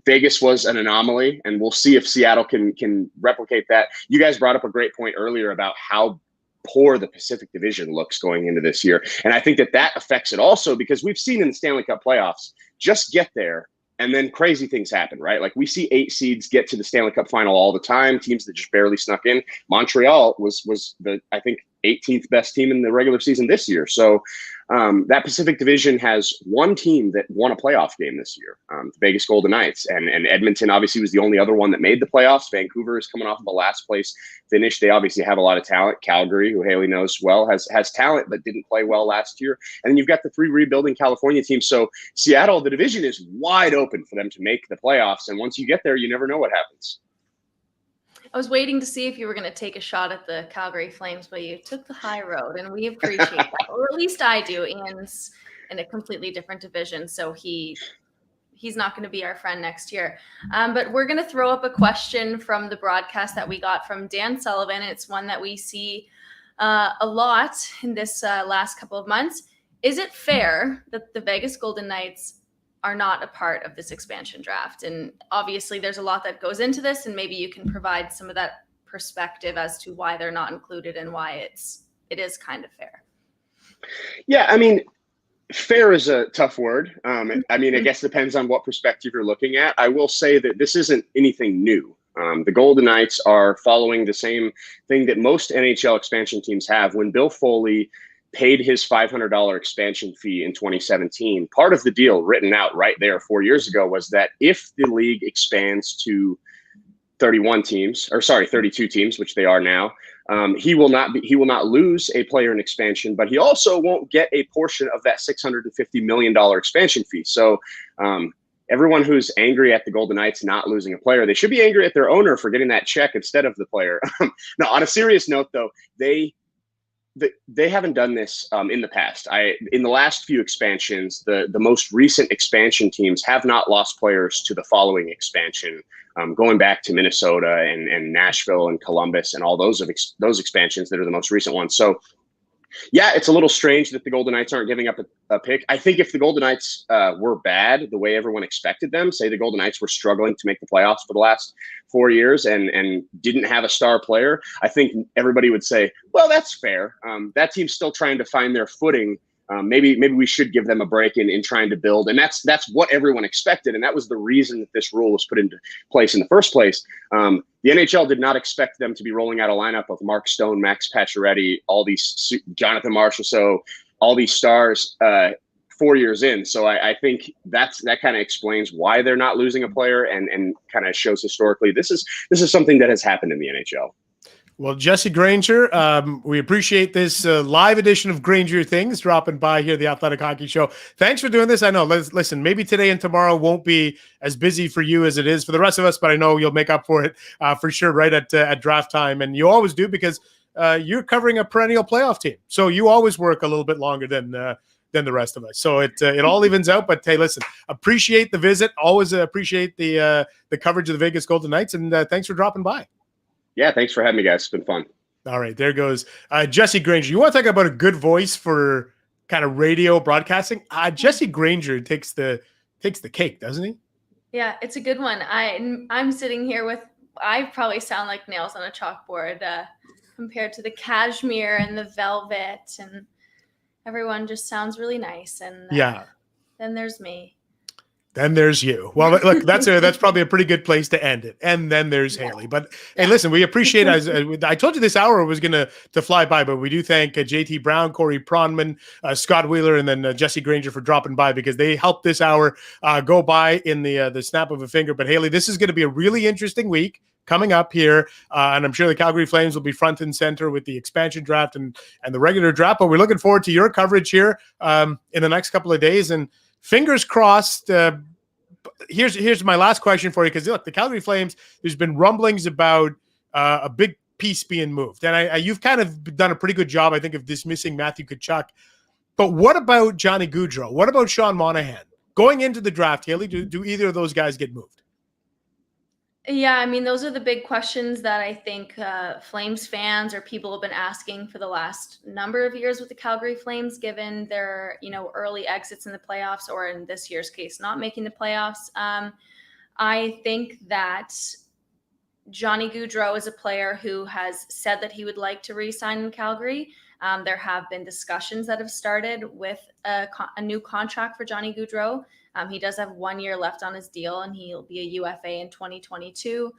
Vegas was an anomaly, and we'll see if Seattle can replicate that. You guys brought up a great point earlier about how poor the Pacific Division looks going into this year. And I think that affects it also, because we've seen in the Stanley Cup playoffs, just get there and then crazy things happen, right? Like we see 8 seeds get to the Stanley Cup final all the time, teams that just barely snuck in. Montreal was the, I think, 18th best team in the regular season this year. So that Pacific Division has one team that won a playoff game this year, the Vegas Golden Knights. And Edmonton obviously was the only other one that made the playoffs. Vancouver is coming off of a last place finish. They obviously have a lot of talent. Calgary, who Hailey knows well, has talent but didn't play well last year. And then you've got the 3 rebuilding California teams. So Seattle, the division is wide open for them to make the playoffs. And once you get there, you never know what happens. I was waiting to see if you were going to take a shot at the Calgary Flames, but you took the high road, and we appreciate that. Or at least I do. Ian's in a completely different division, so he's not going to be our friend next year. But we're going to throw up a question from the broadcast that we got from Dan Sullivan. It's one that we see a lot in this last couple of months. Is it fair that the Vegas Golden Knights are not a part of this expansion draft? And obviously there's a lot that goes into this, and maybe you can provide some of that perspective as to why they're not included and why it is kind of fair. Yeah, I mean, fair is a tough word. I mean, I guess it depends on what perspective you're looking at. I will say that this isn't anything new. The Golden Knights are following the same thing that most NHL expansion teams have. When Bill Foley paid his $500 expansion fee in 2017, part of the deal written out right there 4 years ago was that if the league expands to 32 teams, which they are now, he will not lose a player in expansion, but he also won't get a portion of that $650 million expansion fee. So everyone who's angry at the Golden Knights not losing a player, they should be angry at their owner for getting that check instead of the player. No, on a serious note, though, they they haven't done this in the past. In the last few expansions, the most recent expansion teams have not lost players to the following expansion, going back to Minnesota and Nashville and Columbus and all those expansions that are the most recent ones. So yeah, it's a little strange that the Golden Knights aren't giving up a pick. I think if the Golden Knights were bad the way everyone expected them, say the Golden Knights were struggling to make the playoffs for the last 4 years and didn't have a star player, I think everybody would say, well, that's fair. That team's still trying to find their footing. Maybe we should give them a break in trying to build. And that's what everyone expected. And that was the reason that this rule was put into place in the first place. The NHL did not expect them to be rolling out a lineup of Mark Stone, Max Pacioretty, all these Jonathan Marchessault, all these stars 4 years in. So I think that kind of explains why they're not losing a player and kind of shows historically this is something that has happened in the NHL. Well, Jesse Granger, we appreciate this live edition of Granger Things dropping by here at the Athletic Hockey Show. Thanks for doing this. I know, listen, maybe today and tomorrow won't be as busy for you as it is for the rest of us, but I know you'll make up for it for sure right at draft time. And you always do because you're covering a perennial playoff team. So you always work a little bit longer than the rest of us. So it all evens out. But hey, listen, appreciate the visit. Always appreciate the coverage of the Vegas Golden Knights. And thanks for dropping by. Yeah, thanks for having me, guys. It's been fun. All right, there goes Jesse Granger. You want to talk about a good voice for kind of radio broadcasting? Jesse Granger takes the cake, doesn't he? Yeah, it's a good one. I'm sitting here with, I probably sound like nails on a chalkboard compared to the cashmere and the velvet, and everyone just sounds really nice. And yeah, then there's me. Then there's you. Well, look, that's probably a pretty good place to end it. And then there's Hailey. But hey, listen, we appreciate as I told you this hour was going to fly by, but we do thank JT Brown, Corey Pronman, Scott Wheeler, and then Jesse Granger for dropping by because they helped this hour go by in the snap of a finger. But Hailey, this is going to be a really interesting week coming up here, and I'm sure the Calgary Flames will be front and center with the expansion draft and the regular draft. But we're looking forward to your coverage here in the next couple of days. And fingers crossed. Here's my last question for you, because look, the Calgary Flames, there's been rumblings about a big piece being moved, and you've kind of done a pretty good job, I think, of dismissing Matthew Tkachuk. But what about Johnny Gaudreau? What about Sean Monahan going into the draft? Hailey, do either of those guys get moved? Yeah, I mean, those are the big questions that I think Flames fans or people have been asking for the last number of years with the Calgary Flames, given their, early exits in the playoffs, or in this year's case, not making the playoffs. I think that Johnny Gaudreau is a player who has said that he would like to re-sign in Calgary. There have been discussions that have started with a new contract for Johnny Gaudreau. He does have 1 year left on his deal, and he'll be a UFA in 2022.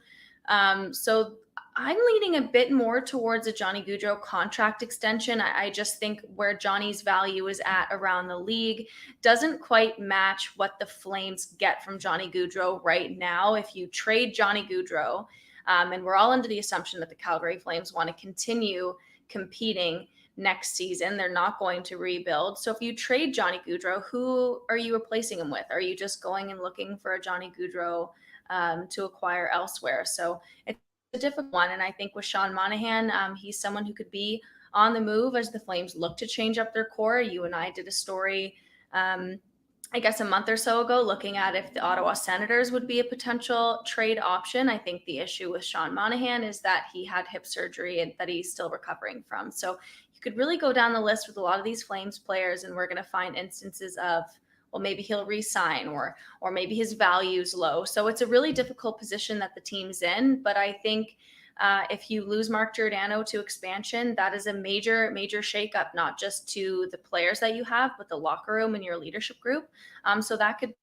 So I'm leaning a bit more towards a Johnny Gaudreau contract extension. I just think where Johnny's value is at around the league doesn't quite match what the Flames get from Johnny Gaudreau right now. If you trade Johnny Gaudreau, and we're all under the assumption that the Calgary Flames want to continue competing next season, they're not going to rebuild. So if you trade Johnny Gaudreau, who are you replacing him with? Are you just going and looking for a Johnny Gaudreau to acquire elsewhere? So it's a difficult one. And I think with Sean Monahan, he's someone who could be on the move as the Flames look to change up their core. You and I did a story, I guess a month or so ago, looking at if the Ottawa Senators would be a potential trade option. I think the issue with Sean Monahan is that he had hip surgery and that he's still recovering from. So you could really go down the list with a lot of these Flames players, and we're going to find instances of, well, maybe he'll re-sign or maybe his value's low. So it's a really difficult position that the team's in. But I think if you lose Mark Giordano to expansion, that is a major, major shakeup, not just to the players that you have, but the locker room and your leadership group. So that could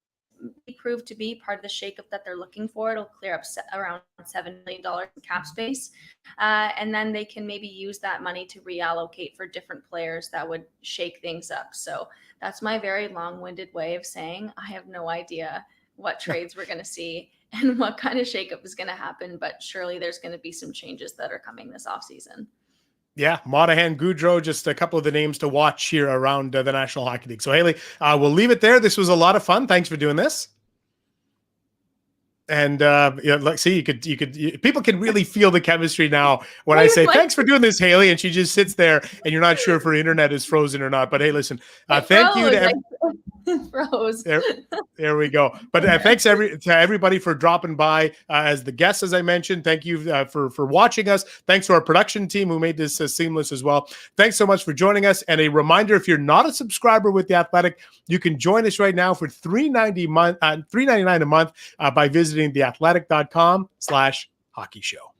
prove to be part of the shakeup that they're looking for. It'll clear up around $7 million in cap space. And then they can maybe use that money to reallocate for different players that would shake things up. So that's my very long-winded way of saying I have no idea what trades we're going to see and what kind of shakeup is going to happen, but surely there's going to be some changes that are coming this offseason. Yeah, Monahan, Gaudreau, just a couple of the names to watch here around the National Hockey League. So, Hailey, we'll leave it there. This was a lot of fun. Thanks for doing this. And see, people can really feel the chemistry now when I say, thanks for doing this, Hailey. And she just sits there and you're not sure if her internet is frozen or not. But hey, listen, thank you to froze. There we go. But thanks to everybody for dropping by as the guests, as I mentioned. Thank you for watching us. Thanks to our production team who made this seamless as well. Thanks so much for joining us. And a reminder, if you're not a subscriber with The Athletic, you can join us right now for $3.99 a month by visiting theathletic.com/hockey show.